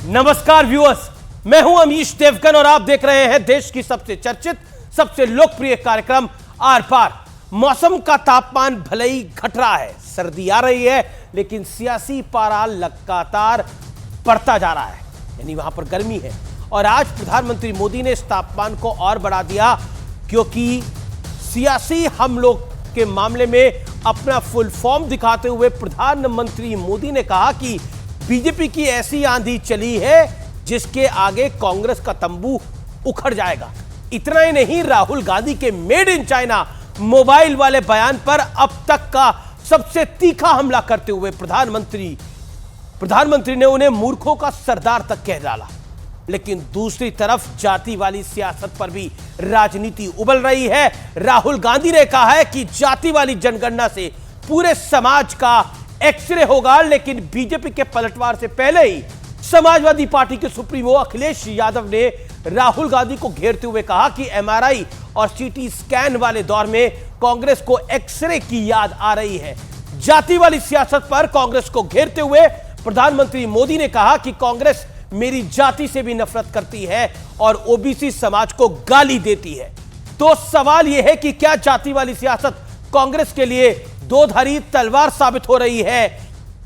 नमस्कार व्यूअर्स, मैं हूं अमीश देवगन और आप देख रहे हैं देश की सबसे चर्चित, सबसे लोकप्रिय कार्यक्रम आर पार। मौसम का तापमान भले ही घट रहा है, सर्दी आ रही है, लेकिन सियासी पारा लगातार बढ़ता जा रहा है, यानी वहां पर गर्मी है। और आज प्रधानमंत्री मोदी ने इस तापमान को और बढ़ा दिया, क्योंकि सियासी हमलों के मामले में अपना फुल फॉर्म दिखाते हुए प्रधानमंत्री मोदी ने कहा कि बीजेपी की ऐसी आंधी चली है जिसके आगे कांग्रेस का तंबू उखड़ जाएगा। इतना ही नहीं, राहुल गांधी के मेड इन चाइना मोबाइल वाले बयान पर अब तक का सबसे तीखा हमला करते हुए प्रधानमंत्री ने उन्हें मूर्खों का सरदार तक कह डाला। लेकिन दूसरी तरफ जाति वाली सियासत पर भी राजनीति उबल रही है। राहुल गांधी ने कहा है कि जाति वाली जनगणना से पूरे समाज का एक्सरे होगा, लेकिन बीजेपी के पलटवार से पहले ही समाजवादी पार्टी के सुप्रीमो अखिलेश यादव ने राहुल गांधी को घेरते हुए कहा कि एमआरआई और सीटी स्कैन वाले दौर में कांग्रेस को एक्सरे की याद आ रही है। जाति वाली सियासत पर कांग्रेस को घेरते हुए प्रधानमंत्री मोदी ने कहा कि कांग्रेस मेरी जाति से भी नफरत करती है और ओबीसी समाज को गाली देती है। तो सवाल यह है कि क्या जाति वाली सियासत कांग्रेस के लिए दो धारी तलवार साबित हो रही है,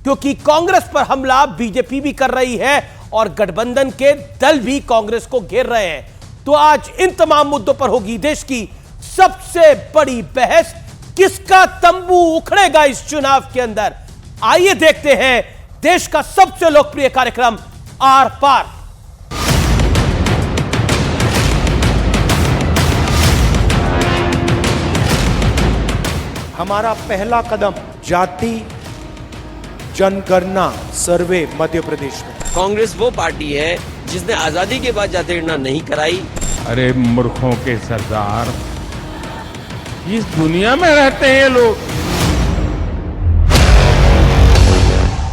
क्योंकि कांग्रेस पर हमला बीजेपी भी कर रही है और गठबंधन के दल भी कांग्रेस को घेर रहे हैं। तो आज इन तमाम मुद्दों पर होगी देश की सबसे बड़ी बहस। किसका तंबू उखड़ेगा इस चुनाव के अंदर? आइए देखते हैं देश का सबसे लोकप्रिय कार्यक्रम आर पार। हमारा पहला कदम जाति जनगणना सर्वे मध्य प्रदेश में। कांग्रेस वो पार्टी है जिसने आजादी के बाद जाति गणना नहीं कराई। अरे मूर्खों के सरदार, इस दुनिया में रहते हैं ये लोग।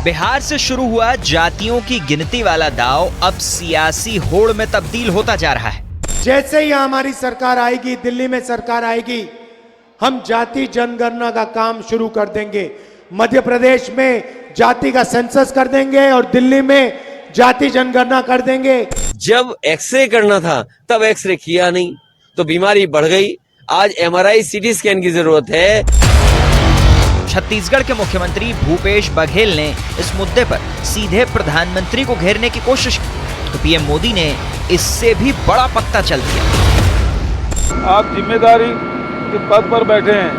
बिहार से शुरू हुआ जातियों की गिनती वाला दांव अब सियासी होड़ में तब्दील होता जा रहा है। जैसे ही हमारी सरकार आएगी, दिल्ली में सरकार आएगी, हम जाति जनगणना का काम शुरू कर देंगे। मध्य प्रदेश में जाति का सेंसस कर देंगे और दिल्ली में जाति जनगणना कर देंगे। जब एक्सरे करना था तब एक्सरे किया नहीं, तो बीमारी बढ़ गई। आज एमआरआई सीटी स्कैन की जरूरत है। छत्तीसगढ़ के मुख्यमंत्री भूपेश बघेल ने इस मुद्दे पर सीधे प्रधानमंत्री को घेरने की कोशिश की, तो पीएम मोदी ने इससे भी बड़ा पत्ता चल दिया। आप जिम्मेदारी के पद पर बैठे हैं,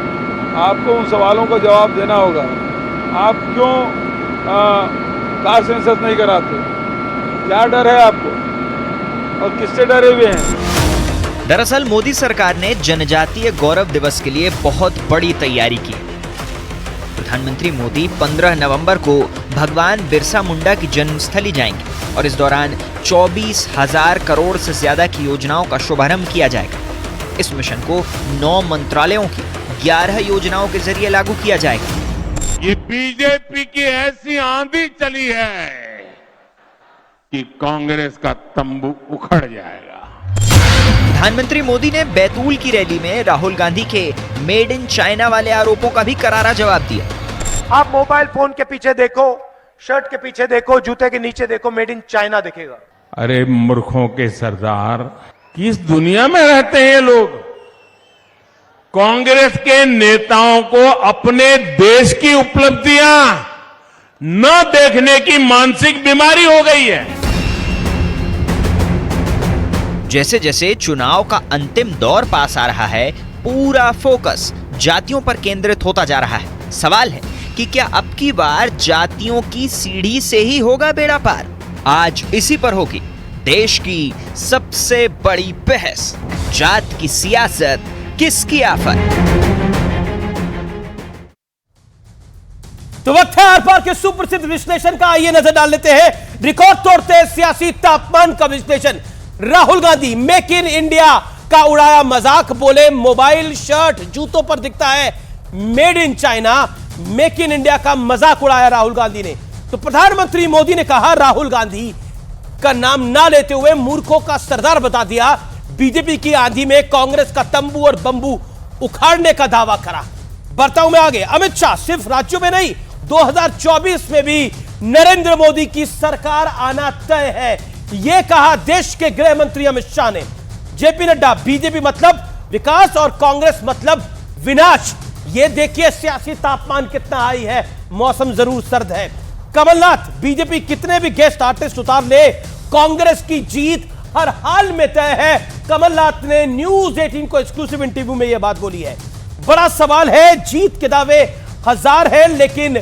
आपको उन सवालों का जवाब देना होगा। आप क्यों कार सेंसस नहीं कराते? क्या डर है आपको और किससे डरे हुए हैं? दरअसल मोदी सरकार ने जनजातीय गौरव दिवस के लिए बहुत बड़ी तैयारी की है। प्रधानमंत्री मोदी 15 नवंबर को भगवान बिरसा मुंडा की जन्मस्थली जाएंगे और इस दौरान 24,000 करोड़ से ज्यादा की योजनाओं का शुभारंभ किया जाएगा। इस मिशन को 9 मंत्रालयों की 11 योजनाओं के जरिए लागू किया जाएगा। ये बीजेपी की ऐसी आंधी चली है कि कांग्रेस का तंबू उखड़ जाएगा। प्रधानमंत्री मोदी ने बैतूल की रैली में राहुल गांधी के मेड इन चाइना वाले आरोपों का भी करारा जवाब दिया। आप मोबाइल फोन के पीछे देखो, शर्ट के पीछे देखो, जूते के नीचे देखो, मेड इन चाइना दिखेगा। अरे मूर्खों के सरदार, किस दुनिया में रहते हैं ये लोग? कांग्रेस के नेताओं को अपने देश की उपलब्धियां न देखने की मानसिक बीमारी हो गई है। जैसे जैसे चुनाव का अंतिम दौर पास आ रहा है, पूरा फोकस जातियों पर केंद्रित होता जा रहा है। सवाल है कि क्या अब की बार जातियों की सीढ़ी से ही होगा बेड़ा पार? आज इसी पर होगी देश की सबसे बड़ी बहस। जात की सियासत किसकी आफत? तो वक्त है आर पार के सुप्रसिद्ध विश्लेषण का। आइए नजर डाल लेते हैं रिकॉर्ड तोड़ते सियासी तापमान का विश्लेषण। Rahul Gandhi make in India का उड़ाया मजाक, बोले मोबाइल, शर्ट, जूतों पर दिखता है made in China. Make in India का मजाक उड़ाया राहुल गांधी ने। तो प्रधानमंत्री मोदी ने कहा राहुल गांधी का नाम ना लेते हुए मूर्खों का सरदार बता दिया। बीजेपी की आंधी में कांग्रेस का तंबू और बंबू उखाड़ने का दावा करा। बढ़ता हूं मैं आगे। अमित शाह सिर्फ राज्यों में नहीं, 2024 में भी नरेंद्र मोदी की सरकार आना तय है, यह कहा देश के गृह मंत्री अमित शाह ने। जेपी नड्डा, बीजेपी मतलब विकास और कांग्रेस मतलब विनाश। यह देखिए सियासी तापमान कितना हाई है, मौसम जरूर सर्द है। कमलनाथ, बीजेपी कितने भी गेस्ट आर्टिस्ट उतार ले, कांग्रेस की जीत हर हाल में तय है। कमलनाथ ने न्यूज 18 को एक्सक्लूसिव इंटरव्यू में यह बात बोली है। बड़ा सवाल है, जीत के दावे हजार है, लेकिन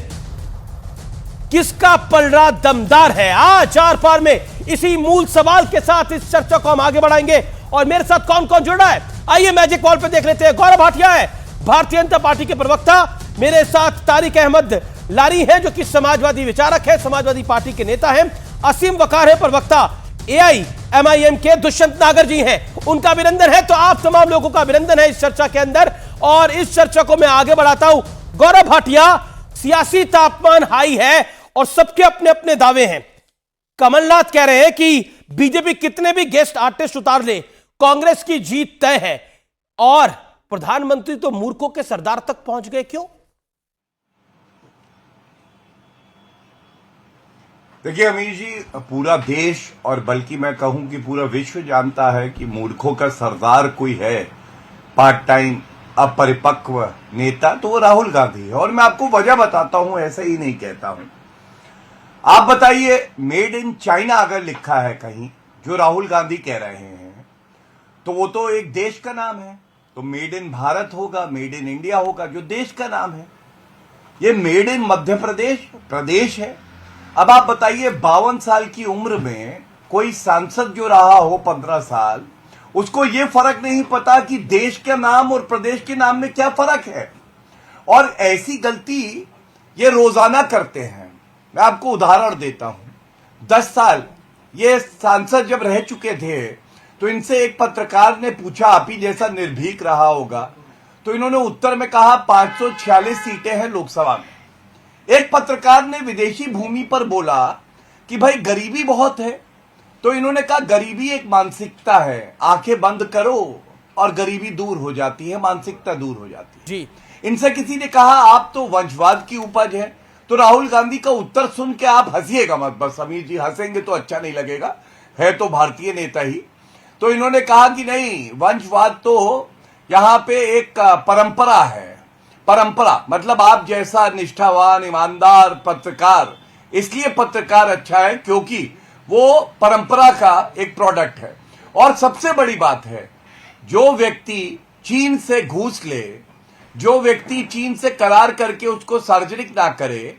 किसका पलड़ा दमदार है? आज आर पार में इसी मूल सवाल के साथ इस चर्चा को हम आगे बढ़ाएंगे। और मेरे साथ कौन कौन जुड़ रहा है, आइए मैजिक वॉल पे देख लेते हैं। गौरव भाटिया है, भारतीय जनता पार्टी के प्रवक्ता। मेरे साथ तारिक अहमद लारी हैं, जो कि समाजवादी विचारक है, समाजवादी पार्टी के नेता हैं। असीम वकार है, प्रवक्ता AIMIM के। दुष्यंत नागर जी हैं, उनका अभिनंदन है। तो आप तमाम लोगों का अभिनंदन है इस चर्चा के अंदर, और इस चर्चा को मैं आगे बढ़ाता हूं। गौरव भाटिया, सियासी तापमान हाई है और सबके अपने अपने दावे हैं। कमलनाथ कह रहे हैं कि बीजेपी कितने भी गेस्ट आर्टिस्ट उतार ले, कांग्रेस की जीत तय है। और प्रधानमंत्री तो मूर्खों के सरदार तक पहुंच गए, क्यों? देखिए अमीर जी, पूरा देश और बल्कि मैं कहूं कि पूरा विश्व जानता है कि मूर्खों का सरदार कोई है, पार्ट टाइम अपरिपक्व नेता, तो वो राहुल गांधी है। और मैं आपको वजह बताता हूं, ऐसे ही नहीं कहता हूं। आप बताइए, मेड इन चाइना अगर लिखा है कहीं, जो राहुल गांधी कह रहे हैं, तो वो तो एक देश का नाम है। तो मेड इन भारत होगा, मेड इन इंडिया होगा, जो देश का नाम है। ये मेड इन मध्य प्रदेश है। अब आप बताइए, 52 साल की उम्र में कोई सांसद जो रहा हो 15 साल, उसको ये फर्क नहीं पता कि देश का नाम और प्रदेश के नाम में क्या फर्क है। और ऐसी गलती ये रोजाना करते हैं। मैं आपको उदाहरण देता हूं। 10 साल ये सांसद जब रह चुके थे, तो इनसे एक पत्रकार ने पूछा, आप ही जैसा निर्भीक रहा होगा, तो इन्होंने उत्तर में कहा 546 सीटें हैं लोकसभा में। एक पत्रकार ने विदेशी भूमि पर बोला कि भाई गरीबी बहुत है, तो इन्होंने कहा गरीबी एक मानसिकता है, आंखें बंद करो और गरीबी दूर हो जाती है, मानसिकता दूर हो जाती है जी। इनसे किसी ने कहा आप तो वंशवाद की उपज है, तो राहुल गांधी का उत्तर सुन के आप हंसिएगा मत, बस अमीर जी हंसेंगे तो अच्छा नहीं लगेगा, है तो भारतीय नेता ही। तो इन्होंने कहा कि नहीं, वंशवाद तो यहां पे एक परंपरा है। परंपरा मतलब आप जैसा निष्ठावान ईमानदार पत्रकार, इसलिए पत्रकार अच्छा है क्योंकि वो परंपरा का एक प्रोडक्ट है। और सबसे बड़ी बात है, जो व्यक्ति चीन से घूस ले, जो व्यक्ति चीन से करार करके उसको सार्वजनिक ना करे,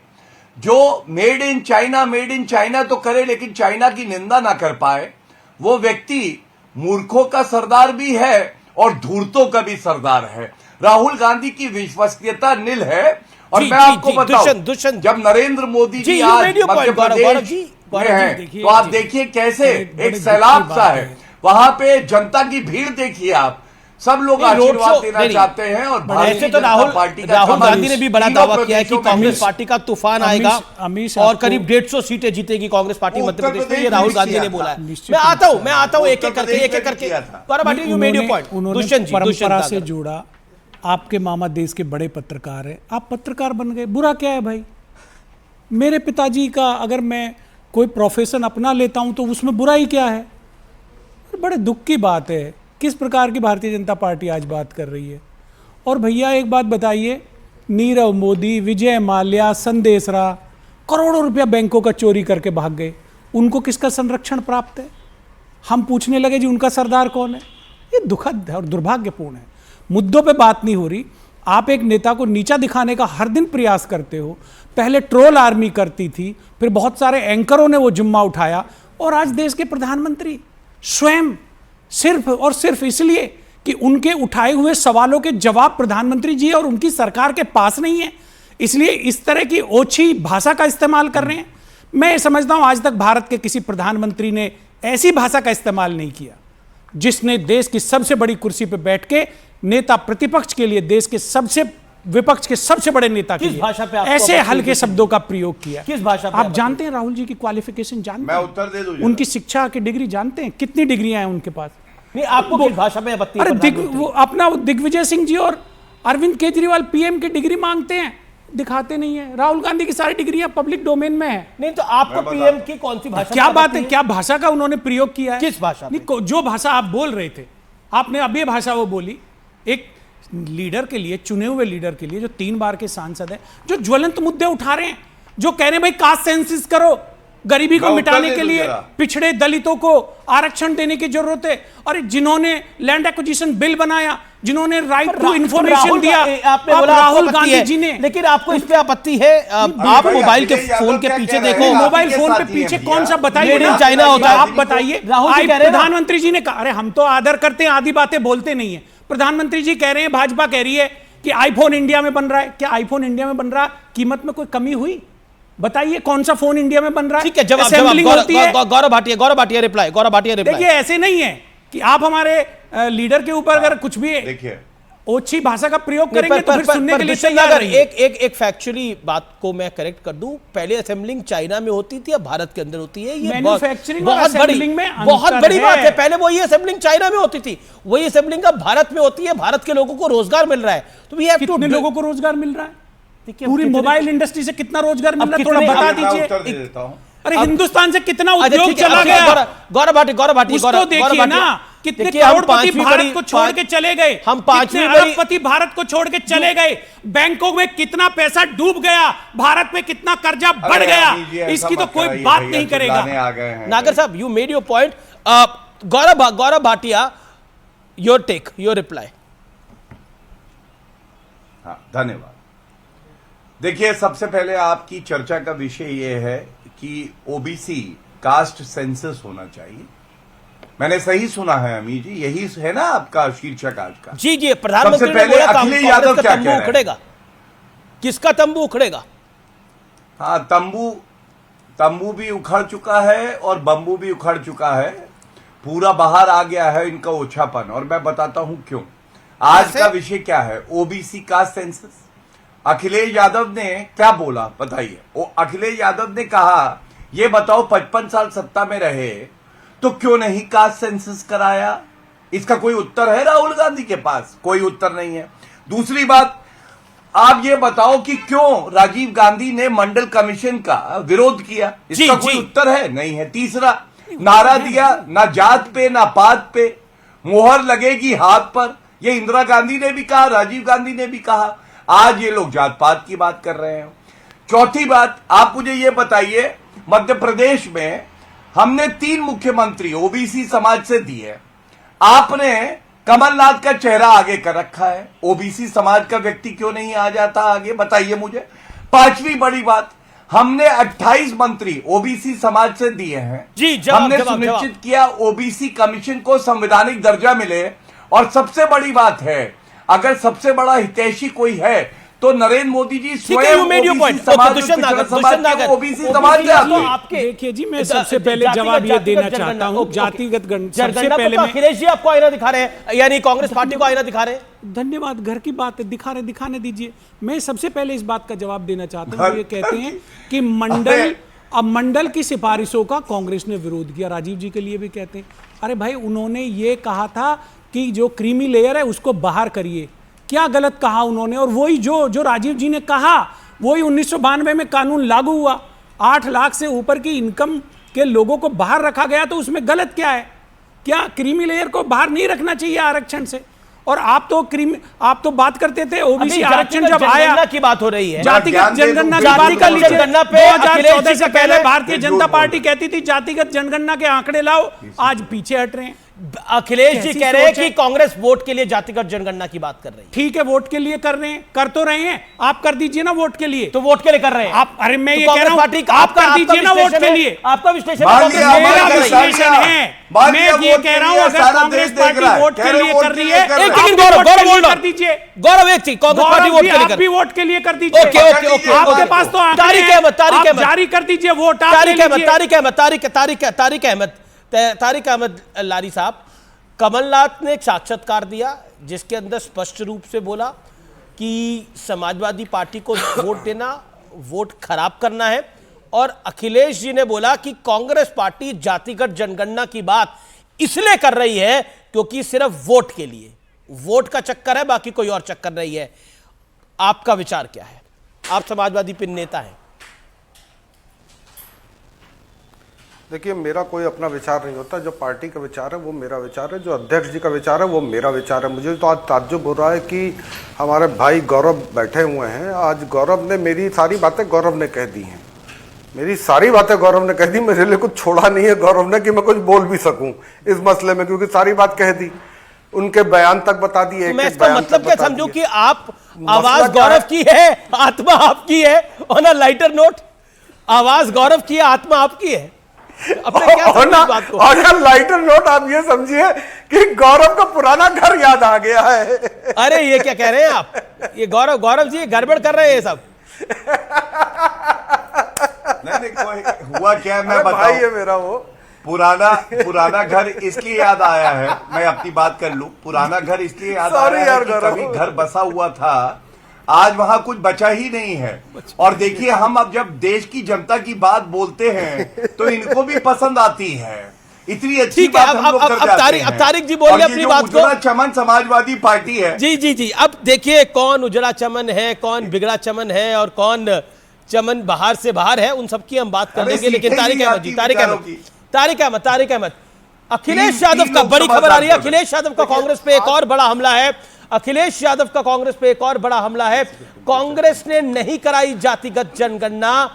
जो मेड इन चाइना तो करे लेकिन चाइना की निंदा ना कर पाए, वो व्यक्ति मूर्खों का सरदार भी है और धूर्तों का भी सरदार है। राहुल गांधी की विश्वसनीयता नील है। और मैं आपको बताऊं, जब नरेंद्र मोदी जी आज मध्य प्रदेश में हैं, तो आप देखिए कैसे एक सैलाब सा है वहां पे, जनता की भीड़ देखिए आप, सब लोग आशीर्वाद देना चाहते हैं। और ऐसे तो राहुल गांधी ने भी बड़ा दावा किया है कि कांग्रेस पार्टी का तूफान आएगा और करीब 150 सीटें जीतेगी कांग्रेस पार्टी मध्य प्रदेश में, ये राहुल गांधी ने बोला है। मैं आता हूं एक एक करके। परंपरा से जुड़ा, आपके मामा देश के बड़े पत्रकार है, आप पत्रकार बन गए, बुरा क्या है भाई? मेरे पिताजी का अगर मैं कोई प्रोफेशन अपना लेता हूं तो उसमें बुरा ही क्या है? बड़े दुख की बात है किस प्रकार की भारतीय जनता पार्टी आज बात कर रही है। और भैया एक बात बताइए, नीरव मोदी, विजय माल्या, संदेशरा करोड़ों रुपया बैंकों का चोरी करके भाग गए, उनको किसका संरक्षण प्राप्त है? हम पूछने लगे जी उनका सरदार कौन है? ये दुखद है और दुर्भाग्यपूर्ण है। मुद्दों पे बात नहीं हो रही। आप एक नेता को नीचा दिखाने का हर दिन प्रयास करते हो। पहले ट्रोल आर्मी करती थी, फिर बहुत सारे एंकरों ने वो जिम्मा उठाया, और आज देश के प्रधानमंत्री स्वयं सिर्फ और सिर्फ इसलिए कि उनके उठाए हुए सवालों के जवाब प्रधानमंत्री जी और उनकी सरकार के पास नहीं है, इसलिए इस तरह की ओछी भाषा का इस्तेमाल कर रहे हैं। मैं समझता हूं आज तक भारत के किसी प्रधानमंत्री ने ऐसी भाषा का इस्तेमाल नहीं किया जिसने देश की सबसे बड़ी कुर्सी पर बैठ के नेता प्रतिपक्ष के लिए, देश के सबसे विपक्ष के सबसे बड़े नेता के लिए ऐसे हल्के शब्दों का प्रयोग किया। किस भाषा पे आप जानते हैं राहुल जी की क्वालिफिकेशन जानते हैं? मैं उत्तर दे दूं, उनकी शिक्षा की डिग्री जानते हैं? कितनी डिग्रियां हैं उनके पास? नहीं, आपको किस भाषा में आपत्ति है? अरे वो अपना दिग्विजय सिंह जी और अरविंद केजरीवाल पीएम की डिग्री मांगते हैं, दिखाते नहीं है। राहुल गांधी की सारी डिग्रियां पब्लिक डोमेन में है। नहीं तो आपको पीएम की कौन सी भाषा क्या में बात है, आपत्ति क्या भाषा का उन्होंने प्रयोग किया है? किस भाषा में? नहीं, जो भाषा आप बोल रहे थे, आपने अब ये भाषा वो बोली। एक लीडर के लिए, चुने हुए लीडर के लिए, जो 3 बार के सांसद है, जो ज्वलंत मुद्दे उठा रहे हैं, जो कह रहे हैं भाई कास्ट सेंसस करो, गरीबी को मिटाने के लिए पिछड़े दलितों को आरक्षण देने की जरूरत है, और जिन्होंने लैंड एक्विजिशन बिल बनाया, जिन्होंने राइट टू इंफॉर्मेशन दिया, आपने बोला राहुल गांधी जी ने। लेकिन आपको इस पे आपत्ति है? आप मोबाइल के फोन के पीछे देखो, मोबाइल फोन पे पीछे कौन सा बताइए, मेड इन चाइना होता है। आप बताइए। राहुल जी कह रहे हैं ना, प्रधानमंत्री जी ने कहा, अरे हम तो आदर करते हैं, आधी बातें बोलते नहीं है। प्रधानमंत्री जी कह रहे हैं, भाजपा कह रही है कि आईफोन इंडिया में बन रहा है। क्या आईफोन इंडिया में बन रहा है? कीमत में कोई कमी हुई? बताइए कौन सा फोन इंडिया में बन रहा है? ठीक है, जवाब गौरव भाटिया रिप्लाई। देखिए, ऐसे नहीं है कि आप हमारे लीडर के ऊपर अगर कुछ भी देखिए ओछी भाषा का प्रयोग करेंगे तो फिर सुनने के लिए तैयार अगर रहिए। एक फैक्चुअली बात को मैं करेक्ट कर दूं, पहले असेंबलिंग चाइना में होती थी, अब भारत के अंदर होती है। ये मैन्युफैक्चरिंग और बहुत बड़ी असेंबलिंग में बहुत अंतर बड़ी बात है। है। पहले वही असेंबलिंग चाइना में होती थी, वही असेंबलिंग अब भारत में होती है। भारत के लोगों को रोजगार मिल रहा है। तो वी हैव टू, कितने लोगों को रोजगार मिल रहा है? देखिए, पूरी कितने- मोबाइल इंडस्ट्री से कितना रोजगार मिल अब रहा है? थोड़ा कितने- बता अब मैं दीजिए। उत्तर दे देता हूं। अरे हिंदुस्तान से कितना अच्छा, उद्योग ठीक है, चला अच्छा, गया? गौरव भाटी उसको देखिए ना, कितने देखिए, हम करोड़पति पांचवी भारत बड़ी- को छोड़ के चले गए, हम पांचवी कितने बड़ी- अरबपति भारत को छोड़ के चले गए, बैंकों में कितना पैसा डूब गया, भारत में कितना कर्जा बढ़ अरे गया, अभी जी ऐसा इसकी तो मत कोई कराइए बात भैया, नहीं करेगा। चिल्लाने आ गए हैं। Nagar sahab, you made your point. Gaurav Bhatia, your take, your reply. हाँ, धन्यवाद। देखिए, सबसे पहले आपकी चर्चा का विषय यह है कि ओबीसी कास्ट सेंसस होना चाहिए। मैंने सही सुना है अमी जी, यही है ना आपका शीर्षक आज का? जी जी, प्रधानमंत्री सबसे ने पहले बोला अखिलेश कांग्रेस यादव का क्या तंबू कह रहे हैं? उखड़ेगा। किसका तंबू उखड़ेगा? हाँ, तंबू भी उखड़ चुका है और बंबू भी उखड़ चुका है। पूरा बाहर आ गया है इनका ओछापन, और मैं बताता हूं क्यों। आज कैसे? का विषय क्या है? OBC caste census. Akhilesh Yadav ने क्या बोला बताइए? अखिलेश यादव ने कहा, ये बताओ 55 साल सत्ता में रहे तो क्यों नहीं कास्ट सेंसस कराया? इसका कोई उत्तर है राहुल गांधी के पास? कोई उत्तर नहीं है। दूसरी बात, आप ये बताओ कि क्यों राजीव गांधी ने मंडल कमीशन का विरोध किया? इसका कोई उत्तर है? नहीं है। तीसरा, नारा दिया ना जात पे ना पात पे, मोहर लगेगी हाथ पर। ये इंदिरा गांधी ने भी कहा, राजीव गांधी ने भी कहा। आज ये लोग जात पात की बात कर रहे हैं। चौथी बात, आप मुझे ये बताइए, मध्य प्रदेश में हमने 3 मुख्यमंत्री ओबीसी समाज से दिए। आपने कमलनाथ का चेहरा आगे कर रखा है, ओबीसी समाज का व्यक्ति क्यों नहीं आ जाता आगे? बताइए मुझे। पांचवी बड़ी बात, हमने 28 मंत्री ओबीसी समाज से दिए हैं। जी, जवाब, हमने जवाब, सुनिश्चित जवाब। किया ओबीसी कमीशन को संवैधानिक दर्जा मिले। और सबसे बड़ी बात है, अगर सबसे बड़ा हितैषी कोई है तो नरेंद्र मोदी जी स्वयं ओबीसी समाज ओबीसी समाज के आते। देखिए जी, मैं सबसे पहले जवाब ये देना चाहता हूँ, जातिगत सबसे पहले मैं अखिलेश जी आपको आईना दिखा रहे हैं, यानी कांग्रेस पार्टी को आईना दिखा रहे हैं। धन्यवाद, घर की बात है, दिखाने दीजिए। मैं सबसे पहले इस बात का जवाब देना चाहता हूँ। ये कहते हैं कि मंडल की सिफारिशों का कांग्रेस ने विरोध किया। राजीव जी के लिए भी कहते हैं, अरे भाई, उन्होंने ये कहा था कि जो क्रीमी लेयर है उसको बाहर करिए। क्या गलत कहा उन्होंने? और वही जो राजीव जी ने कहा, वही 1992 में कानून लागू हुआ। 8 लाख से ऊपर की इनकम के लोगों को बाहर रखा गया, तो उसमें गलत क्या है? क्या क्रीमी लेयर को बाहर नहीं रखना चाहिए आरक्षण से? और आप तो बात करते थे ओबीसी आरक्षण जब आया की बात हो रही है, जातिगत जनगणना की बात कर लीजिए। 2014 से पहले भारतीय जनता पार्टी कहती थी जातिगत जनगणना के आंकड़े लाओ, आज पीछे हट रहे हैं। अखिलेश जी कह रहे हैं कि कांग्रेस वोट के लिए जातिगत जनगणना की बात कर रही है। ठीक है, वोट के लिए कर रहे हैं, कर तो रहे हैं। आप कर दीजिए ना वोट के लिए। तो वोट के लिए कर रहे हैं आप? अरे मैं ये कह रहा हूं, आप कर दीजिए ना वोट के लिए। आपका विश्लेषण मेरा विश्लेषण है, मैं ये कह रहा हूं, अगर कांग्रेस पार्टी वोट के लिए कर रही है, गौरव कर दीजिए। गौरव, एक चीज, कांग्रेस पार्टी वोट के लिए आप भी वोट के लिए कर दीजिए। ओके, आपके पास तो तारिक अहमद जारी कर दीजिए वोट। तारिक अहमद लारी साहब, कमलनाथ ने एक साक्षात्कार दिया जिसके अंदर स्पष्ट रूप से बोला कि समाजवादी पार्टी को वोट देना वोट खराब करना है, और अखिलेश जी ने बोला कि कांग्रेस पार्टी जातिगत जनगणना की बात इसलिए कर रही है क्योंकि सिर्फ वोट के लिए, वोट का चक्कर है, बाकी कोई और चक्कर नहीं है। आपका विचार क्या है? आप समाजवादी पिन नेता हैं। देखिए, मेरा कोई अपना विचार नहीं होता। जो पार्टी का विचार है वो मेरा विचार है, जो अध्यक्ष जी का विचार है वो मेरा विचार है। मुझे तो आज ताज्जुब हो रहा है कि हमारे भाई गौरव बैठे हुए हैं। आज गौरव ने मेरी सारी बातें गौरव ने कह दी हैं, मेरी सारी बातें गौरव ने कह दी। मेरे लिए कुछ छोड़ा नहीं है गौरव ने कि मैं कुछ बोल भी सकूं इस मसले में, क्योंकि सारी बात कह दी, उनके बयान तक बता दिए। मैं इसका मतलब क्या समझूं कि आप आवाज गौरव की है, आत्मा आपकी है। ऑन अ लाइटर नोट, आवाज गौरव की है, आत्मा आपकी है। अपने क्या समझ इस बात को? और लाइटर नोट आप ये समझिए कि गौरव का पुराना घर याद आ गया है। अरे ये क्या कह रहे हैं आप? ये गौरव जी गड़बड़ कर रहे हैं ये सब। नहीं कोई हुआ क्या है मैं भाई बताऊं। है मेरा वो पुराना घर इसलिए याद आया है, मैं अपनी बात कर लूं। पुराना घर इसलिए याद Sorry आया यार है कि गौरव। कभी घर बसा हुआ था, आज वहां कुछ बचा ही नहीं है। और देखिए, हम अब जब देश की जनता की बात बोलते हैं तो इनको भी पसंद आती है। इतनी अच्छी ठीक है, बात हम लोग कर जाते हैं। अब तारिक जी बोलिए अपनी बात को। उजड़ा चमन समाजवादी पार्टी है। जी। अब देखिए कौन उजड़ा चमन है, कौन बिगड़ा चमन है और कौन चमन बाहर से बाहर है, उन सबकी हम बात कर लेंगे। लेकिन तारिक अहमद, अखिलेश यादव का बड़ी खबर आ रही है। अखिलेश यादव का कांग्रेस पे एक और बड़ा हमला है। अखिलेश यादव का कांग्रेस पे एक और बड़ा हमला है। कांग्रेस ने नहीं कराई जातिगत जनगणना।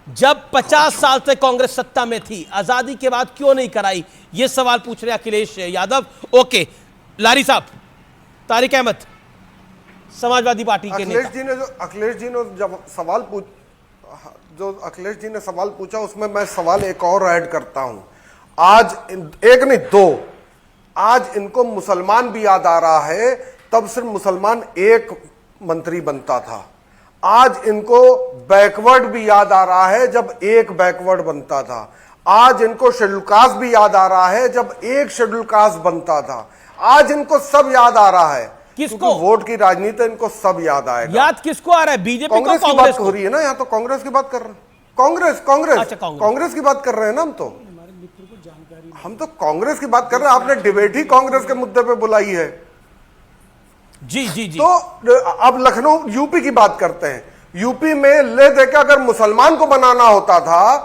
जब 50 साल से कांग्रेस सत्ता में थी, आजादी के बाद क्यों नहीं कराई, यह सवाल पूछ रहे अखिलेश यादव। ओके लारी साहब, तारिक अहमद समाजवादी पार्टी के नेता। अखिलेश जी ने जब सवाल पूछा उसमें मैं सवाल एक और ऐड करता हूं। आज एक नहीं दो, आज इनको मुसलमान भी याद आ रहा है। तब सिर्फ मुसलमान एक मंत्री बनता था। आज इनको बैकवर्ड भी याद आ रहा है जब एक बैकवर्ड बनता था। आज इनको शेड्यूल कास्ट भी याद आ रहा है जब एक शेड्यूल कास्ट बनता था। आज इनको सब याद आ रहा है। किसको? वोट की राजनीति इनको सब याद आएगा। याद किसको आ रहा है? बीजेपी को, कांग्रेस की बात हो रही है ना, यहाँ तो कांग्रेस की बात कर रहे हैं। कांग्रेस की बात कर रहे हैं ना। हम तो कांग्रेस की बात कर रहे हैं। आपने डिबेट ही कांग्रेस के मुद्दे पे बुलाई है। जी। तो अब लखनऊ यूपी की बात करते हैं। यूपी में ले देके अगर मुसलमान को बनाना होता था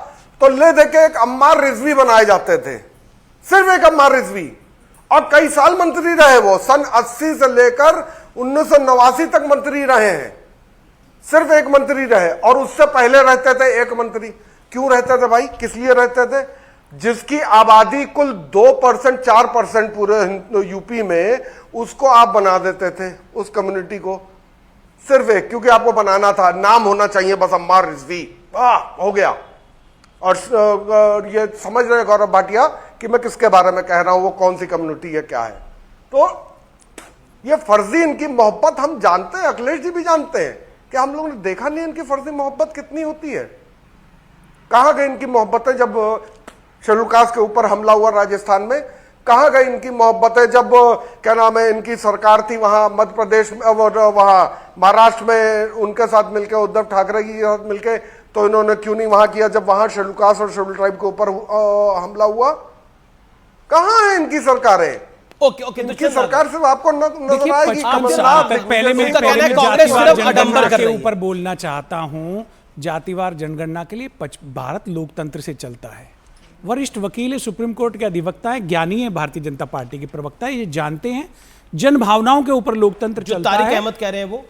तो ले देके एक अम्मार रिजवी बनाए जाते थे, सिर्फ एक अम्मार रिजवी। और कई साल मंत्री रहे वो, सन 80 से लेकर 1989 तक मंत्री रहे हैं। सिर्फ एक मंत्री रहे। और उससे पहले रहते थे एक मंत्री। क्यों रहते थे भाई? किस लिए रहते थे? जिसकी आबादी कुल 2% 4% पूरे यूपी में, उसको आप बना देते थे उस कम्युनिटी को। सिर्फ एक, क्योंकि आपको बनाना था, नाम होना चाहिए बस अम्मार रिजवी, हो गया। और ये समझ रहे गौरव भाटिया कि मैं किसके बारे में कह रहा हूं, वो कौन सी कम्युनिटी है, क्या है। तो ये फर्जी इनकी मोहब्बत हम जानते हैं, अखिलेश जी भी जानते हैं कि हम लोगों ने देखा नहीं इनकी फर्जी मोहब्बत कितनी होती है। कहां गई इनकी मोहब्बतें जब शेड्यूल कास्ट के ऊपर हमला हुआ राजस्थान में? कहां गई इनकी मोहब्बतें जब क्या नाम है इनकी सरकार थी वहां मध्य प्रदेश में, वहां महाराष्ट्र में उनके साथ मिलकर, उद्धव ठाकरे के साथ मिलकर, तो इन्होंने क्यों नहीं वहां किया जब वहां शेड्यूल कास्ट और शेड्यूल ट्राइब के ऊपर हमला हुआ? कहां है इनकी सरकारें? ओके इनकी सरकार सिर्फ आपको नजर आएगी। पहले मैं जातिवार के ऊपर बोलना चाहता हूं। जातिवार जनगणना के लिए भारत लोकतंत्र से चलता है। वरिष्ठ वकील है, सुप्रीम कोर्ट के अधिवक्ता है, ज्ञानी है, भारतीय जनता पार्टी के प्रवक्ता है, ये जानते हैं जन भावनाओं के ऊपर लोकतंत्र चलता है। तारिक अहमद कह रहे हैं वो,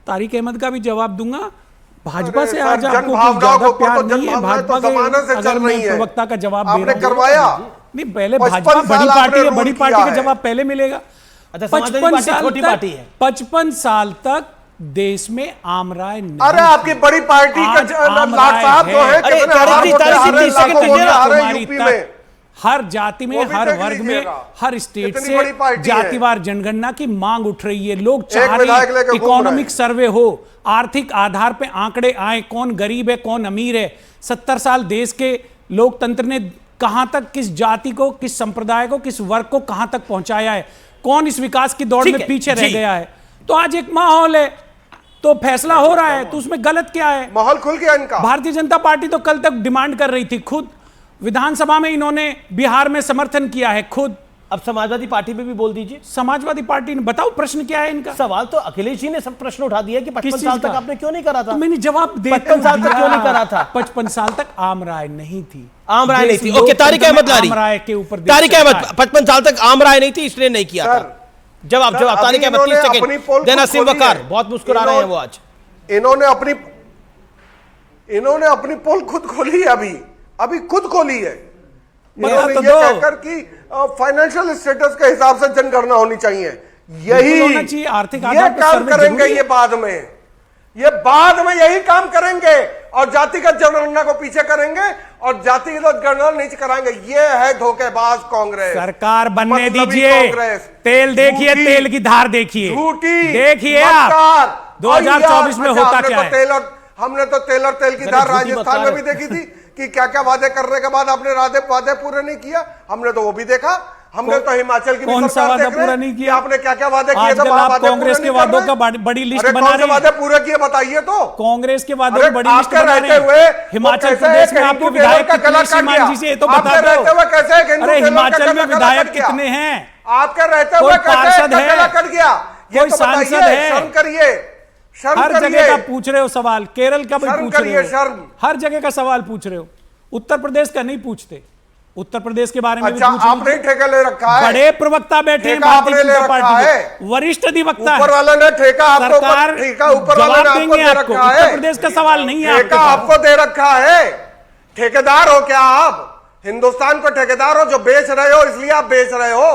तारिक अहमद का भी जवाब दूंगा। भाजपा से आज आपको ज्यादा प्यार नहीं है। भाजपा के अगर मैं प्रवक्ता का जवाब दे रहा हूं, करवाया नहीं, पहले भाजपा बड़ी पार्टी है, बड़ी पार्टी का जवाब पहले मिलेगा। 55 साल तक देश में आम राय नहीं। अरे आपकी बड़ी पार्टी का लाट साहब जो है, हर जाति में, हर वर्ग में, हर स्टेट से जातिवार जनगणना की मांग उठ रही है। लोग चाह रहे हैं इकोनॉमिक सर्वे हो, आर्थिक आधार पे आंकड़े आए, कौन गरीब है कौन अमीर है। 70 साल देश के लोकतंत्र ने कहां तक किस जाति को, किस संप्रदाय को, किस वर्ग को कहां तक पहुंचाया है, कौन इस विकास की दौड़ में पीछे रह गया है। तो आज एक माहौल है तो फैसला हो रहा है, तो उसमें गलत क्या है? माहौल खुल गया इनका। भारतीय जनता पार्टी तो कल तक डिमांड कर रही थी, खुद विधानसभा में इन्होंने बिहार में समर्थन किया है खुद। अब समाजवादी पार्टी में भी बोल दीजिए। समाजवादी पार्टी ने बताओ प्रश्न क्या है इनका? सवाल तो अखिलेश जी ने सब प्रश्न उठा दिया कि 55 साल तक आपने क्यों नहीं करा था। तो मैंने जवाब दे 55 साल तक क्यों नहीं करा था? 55 साल तक आम राय नहीं थी। आम राय नहीं थी। ओके, तारिक अहमद लारी, आम राय के ऊपर तारिक अहमद 55 साल तक आम राय नहीं थी इसलिए नहीं किया था। जवाब तारिक अहमद 30 सेकंड। देना सिंह वकार बहुत मुस्कुरा रहे हैं वो आज। इन्होंने अपनी पोल खुद खोली है, अभी खुद खोली है। इन्होंने ये कहकर कि फाइनेंशियल स्टेटस के हिसाब से जनगणना होनी चाहिए, यही आर्थिक ये काम करेंगे। ये बाद में यही काम करेंगे और जातिगत जनगणना को पीछे करेंगे और जातिगत जनगणना नहीं कराएंगे। ये है धोखेबाज कांग्रेस। सरकार बनने दीजिए, तेल देखिए, तेल की धार देखिए, झूठी देखिए आप 2024 में होता क्या है। हमने तो तेल और तेल की धार राजस्थान में भी देखी थी कि क्या क्या वादे करने के बाद आपने वादे पूरे नहीं किया। हमने तो वो भी देखा। हमने तो हिमाचल की कौन सा वादा पूरा नहीं किया? आपने क्या क्या वादे किए थे? आप कांग्रेस के वादों का बड़ी लिस्ट बना रहे हैं। वादे पूरे किए बताइए तो। कांग्रेस के वादों की बड़ी लिस्ट बना रहे हैं। हिमाचल प्रदेश में आपके विधायक कितने सीमांत जी से ये तो बता दो। अरे हिमाचल में विधायक कितने हैं? आपके रहते हुए पार्षद है, कट गया? कोई सांसद है? शर्म करिए, हर जगह का पूछ रहे हो सवाल। केरल का भी पूछ रहे हो, हर जगह का सवाल पूछ रहे हो। उत्तर प्रदेश का नहीं पूछते। उत्तर प्रदेश के बारे में अच्छा, आपने ठेका ले रखा है। बड़े प्रवक्ता बैठे हैं भारतीय जनता पार्टी के, वरिष्ठ अधिवक्ता ऊपर वाले ने ठेका आपको सरकार ठेका ऊपर वाले ने आपको दे रखा है। उत्तर प्रदेश का सवाल नहीं है, ठेका आपको दे रखा है। ठेकेदार हो क्या आप? हिंदुस्तान को ठेकेदार हो, जो बेच रहे हो इसलिए आप बेच रहे हो।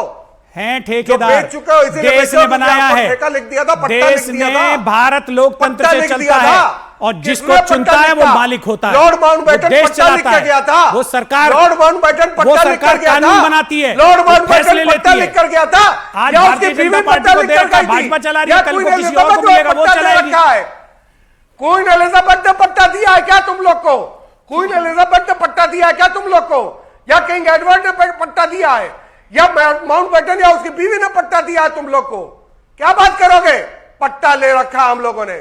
हैं ठेकेदार, बेच चुके हो इसीलिए देश ने बनाया है। ठेका लिख दिया था, देश ने भारत लोकतंत्र से चलता है और जिसको चुनता है वो मालिक होता है। लॉर्ड माउंटबेटन देश पट्टा लिख के गया था। वो सरकार, लॉर्ड माउंटबेटन पट्टा लिख कर गया था। कानून बनाती है, लॉर्ड फैसले माउंटबेटन पट्टा लेती लिख कर गया था। आज भारतीय जनता पार्टी को देख कर भाजपा चला रही है, कल को किसी और को मिलेगा वो चलाएगी। क्वीन एलिजाबेथ ने पट्टा दिया है क्या तुम लोग को? क्वीन एलिजाबेथ ने पट्टा दिया है क्या तुम लोग को? या किंग एडवर्ड ने पट्टा दिया है, या माउंटबेटन या उसकी बीवी ने पट्टा दिया है तुम लोग को? क्या बात करोगे? पट्टा ले रखा हम लोगों ने,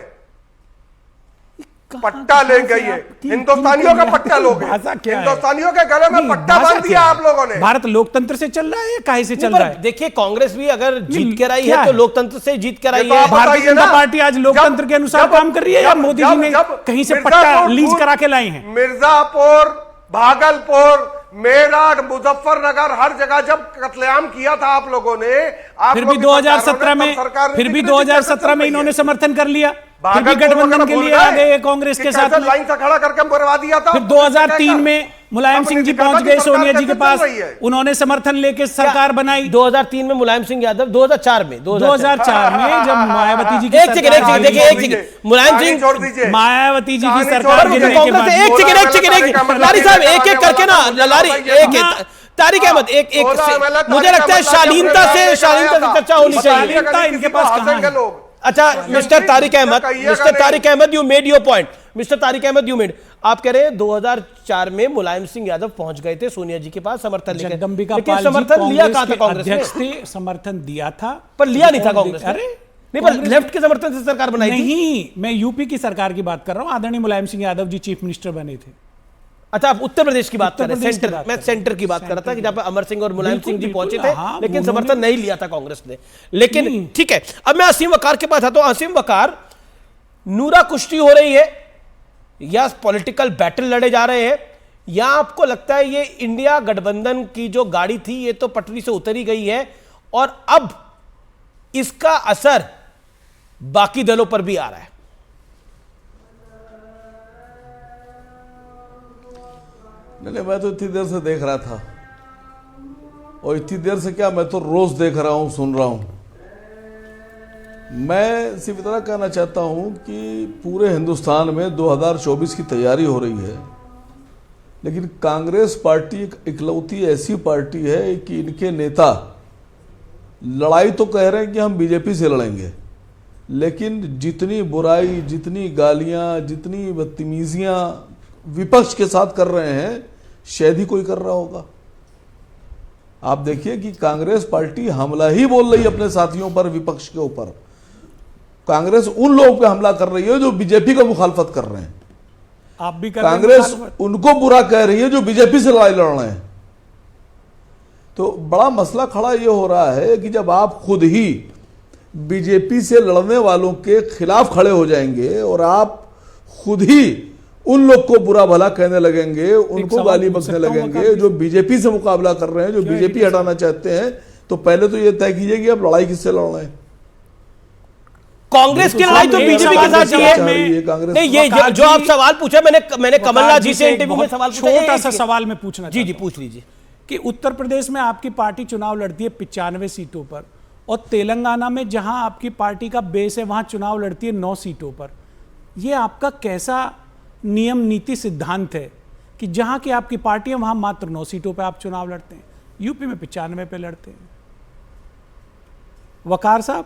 पट्टा ले गई है। हिंदुस्तानियों का पट्टा लोगे, हिंदुस्तानियों के गले में पट्टा बांध दिया आप लोगों ने। भारत लोकतंत्र से चल रहा है, काहे से चल रहा है? देखिए, कांग्रेस भी अगर जीत कर आई है तो लोकतंत्र से जीत कर आई है। भारतीय जनता पार्टी आज लोकतंत्र के अनुसार काम कर रही है या मोदी जी ने कहीं से पट्टा लीज करा के लाए हैं? मिर्जापुर, भागलपुर, मेरठ, मुजफ्फरनगर, हर जगह जब कत्लेआम किया था आप लोगों ने, फिर भी 2017 में इन्होंने समर्थन कर लिया, फिर भी गठबंधन के लिए आ गए कांग्रेस के साथ। लाइन से खड़ा करके मरवा दिया था। फिर 2003 में मुलायम सिंह जी पहुंच गए सोनिया जी के पास, उन्होंने समर्थन लेके सरकार बनाई। 2003 में मुलायम सिंह यादव, 2004 में जब मायावती जी की एक सेकंड मुलायम सिंह, मायावती जी की सरकार गिरने के बाद, लारी साहब एक एक करके ना, लारी एक तारिक अहमद एक मुझे लगता है शालीनता से चर्चा होनी चाहिए। इनके पास कहां है? अच्छा mister Tariq Ahmed you made your point. Mister Tariq Ahmed you made, आप कह रहे हैं 2004 में मुलायम सिंह यादव पहुंच गए थे सोनिया जी के पास समर्थन लेकर, लेकिन समर्थन लिया कहां था? कांग्रेस ने समर्थन दिया था पर लिया नहीं था कांग्रेस। अरे नहीं, पर लेफ्ट के समर्थन से सरकार बनाई थी। नहीं, मैं यूपी की सरकार की बात कर रहा हूं। आदरणीय मुलायम सिंह यादव जी चीफ मिनिस्टर बने थे। अच्छा, आप उत्तर प्रदेश की बात कर रहे हैं, सेंटर। मैं सेंटर की बात कर रहा था कि जहां पर अमर सिंह और मुलायम सिंह जी पहुंचे थे, लेकिन समर्थन नहीं लिया था कांग्रेस ने। लेकिन ठीक है, अब मैं असीम वकार के पास आता हूं। असीम वकार, नूरा कुश्ती हो रही है या पॉलिटिकल बैटल लड़े जा रहे हैं, या आपको लगता है ये इंडिया गठबंधन की जो गाड़ी थी ये तो पटरी से उतरी गई है और अब इसका असर बाकी दलों पर भी आ रहा है? नहीं, मैं तो इतनी देर से देख रहा था, और इतनी देर से क्या, मैं तो रोज देख रहा हूं, सुन रहा हूं। मैं सिर्फ इतना कहना चाहता हूं कि पूरे हिंदुस्तान में 2024 की तैयारी हो रही है, लेकिन कांग्रेस पार्टी एक इकलौती ऐसी पार्टी है कि इनके नेता लड़ाई तो कह रहे हैं कि हम बीजेपी से लड़ेंगे, लेकिन जितनी बुराई, जितनी गालियां, जितनी बदतमीजियां विपक्ष के साथ कर रहे हैं, शायद ही कोई कर रहा होगा। आप देखिए कि कांग्रेस पार्टी हमला ही बोल रही है अपने साथियों पर, विपक्ष के ऊपर। कांग्रेस उन लोगों पे हमला कर रही है जो बीजेपी का मुखालफत कर रहे हैं। आप भी कांग्रेस उनको बुरा कह रही है जो बीजेपी से लड़ाई लड़ रहे हैं। तो बड़ा मसला खड़ा ये हो रहा है कि जब आप खुद ही बीजेपी से लड़ने वालों के खिलाफ खड़े हो जाएंगे और आप खुद ही उन लोग को बुरा भला कहने लगेंगे, उनको गाली बकने लगेंगे जो बीजेपी से मुकाबला कर रहे हैं, जो बीजेपी हटाना चाहते हैं, तो पहले तो ये तय कीजिए कि आप लड़ाई किससे लड़ रहे हैं। कांग्रेस की लड़ाई तो बीजेपी के साथ ही है। नहीं, ये जो आप सवाल पूछा, मैंने कमलनाथ जी से इंटरव्यू में सवाल पूछा, छोटा सा सवाल मैं पूछना जी पूछ लीजिए कि उत्तर प्रदेश में आपकी पार्टी चुनाव लड़ती है 95 सीटों पर, और तेलंगाना में जहां आपकी पार्टी का बेस है वहां चुनाव लड़ती है 9 सीटों पर। यह आपका कैसा नियम नीति सिद्धांत है कि जहां की आपकी पार्टी है वहां मात्र 9 सीटों पर आप चुनाव लड़ते हैं, यूपी में 95 पे लड़ते हैं? वकार साहब।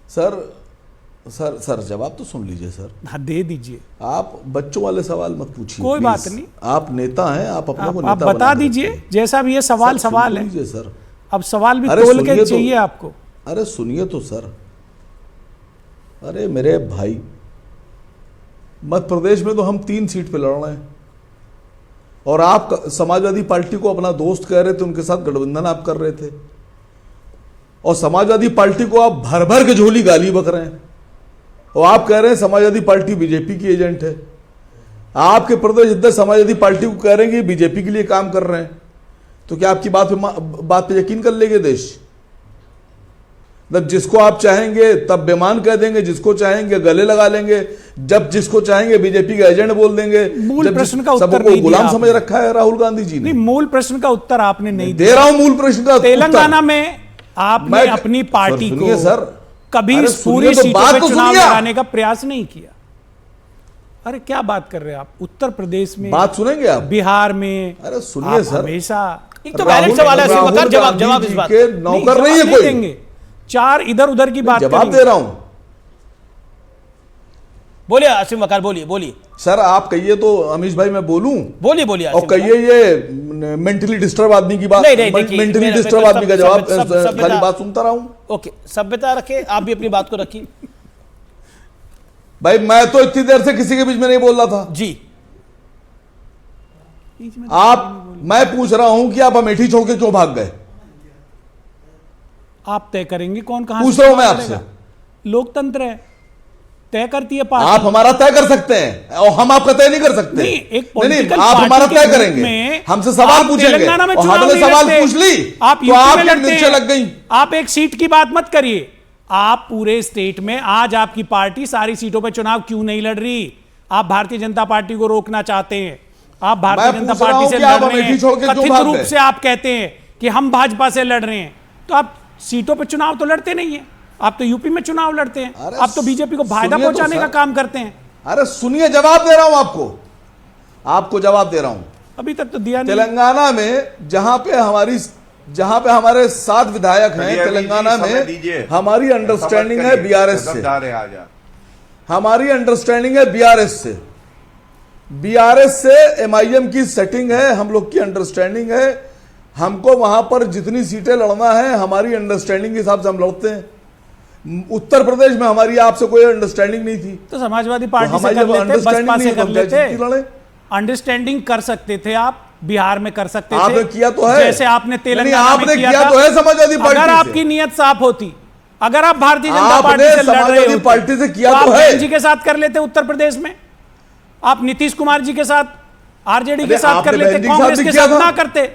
सर जवाब तो सुन लीजिए सर। हाँ, दे दीजिए। आप बच्चों वाले सवाल मत पूछिए, कोई बात नहीं, आप नेता हैं, आप अपने को नेता आप बता दीजिए जैसा भी ये सवाल है सर। अब सवाल भी तोल के चाहिए आपको। अरे सुनिए तो सर, अरे मेरे भाई, मध्य प्रदेश में तो हम 3 सीट पे लड़ रहे हैं और आप समाजवादी पार्टी को अपना दोस्त कह रहे थे, उनके साथ गठबंधन आप कर रहे थे और समाजवादी पार्टी को आप भर भर के झोली गाली बक रहे हैं और आप कह रहे हैं समाजवादी पार्टी बीजेपी की एजेंट है। आपके प्रदेश अध्यक्ष समाजवादी पार्टी को कह रहे हैं कि बीजेपी के लिए काम कर रहे हैं, तो क्या आपकी बात पे यकीन कर लेंगे देश? जब जिसको आप चाहेंगे तब बेमान कह देंगे, जिसको चाहेंगे गले लगा लेंगे, जब जिसको चाहेंगे बीजेपी का एजेंट बोल देंगे। मूल प्रश्न का उत्तर नहीं, गुलाम समझ रखा है राहुल गांधी जी ने। मूल प्रश्न का उत्तर आपने नहीं दे रहा हूं। मूल प्रश्न का तेलंगाना में आपने अपनी पार्टी को सर कभी पूरी सीटों पर चुनाव लड़ाने का प्रयास नहीं किया। अरे क्या बात कर रहे हैं आप? उत्तर प्रदेश में बात सुनेंगे आप, बिहार में, अरे सुनिए सर, हमेशा एक तो वैलिड सवाल है, जवाब इस बात के नौकर नहीं है कोई। देंगे 4 इधर उधर की बात जवाब दे रहा हूं। बोलिए आसिम वकार, बोलिए सर। आप कहिए तो अमीश भाई मैं बोलूं? बोलिए और कहिए ये मेंटली डिस्टर्ब आदमी की बात, मेंटली डिस्टर्ब आदमी का जवाब खाली बात सुनता रहा हूं। ओके, सभ्यता रखे, आप भी अपनी बात को रखिए। भाई मैं तो इतनी देर से किसी के बीच में नहीं बोल रहा था जी। मैं पूछ रहा हूं कि आप अमेठी छोड़ के क्यों भाग गए? आप तय करेंगे कौन कहां पूछ रहा हूं मैं आपसे। लोकतंत्र है, तय करती है पार्टी। आप हमारा तय कर सकते हैं और हम आपका तय नहीं कर सकते। नहीं, आप हमारा तय करेंगे, हमसे सवाल पूछेंगे और हमने सवाल पूछ ली आप तो आपकी मिर्चें लग गई। आप एक सीट की बात मत करिए, आप पूरे स्टेट में आज आपकी पार्टी सारी सीटों पर चुनाव क्यों नहीं लड़ रही? आप भारतीय जनता पार्टी को रोकना चाहते हैं, आप भारतीय जनता पार्टी से लड़ रहे हैं, कथित रूप से आप कहते हैं कि हम भाजपा से लड़ रहे हैं, तो आप सीटों पर चुनाव तो लड़ते नहीं है। आप तो यूपी में चुनाव लड़ते हैं, आप तो बीजेपी को फायदा पहुंचाने का काम करते हैं। अरे सुनिए, जवाब दे रहा हूं आपको जवाब दे रहा हूं। अभी तक तो दिया नहीं। तेलंगाना में जहां पे हमारे 7 विधायक हैं, तेलंगाना में हमारी अंडरस्टैंडिंग है बीआरएस से। हमारी अंडरस्टैंडिंग है बीआरएस से एमआईएम की सेटिंग है, हम लोग की अंडरस्टैंडिंग है। हमको वहां पर जितनी सीटें लड़ना है हमारी अंडरस्टैंडिंग के हिसाब से हम लड़ते हैं। उत्तर प्रदेश में हमारी आपसे कोई अंडरस्टैंडिंग नहीं थी, तो समाजवादी पार्टी से कर लेते, बसपा से कर लेते, अंडरस्टैंडिंग कर सकते थे आप। बिहार में कर सकते थे, आपने किया तो है, जैसे आपने तेलंगाना में किया तो है समाजवादी पार्टी। अगर आपकी नीयत साफ होती, अगर आप भारतीय जनता पार्टी से लड़ रहे होते, पार्टी से किया तो तो आप है, जी के साथ कर लेते उत्तर प्रदेश में, आप नीतीश कुमार जी के साथ, आरजेडी के साथ कर लेते, कांग्रेस के साथ ना करते।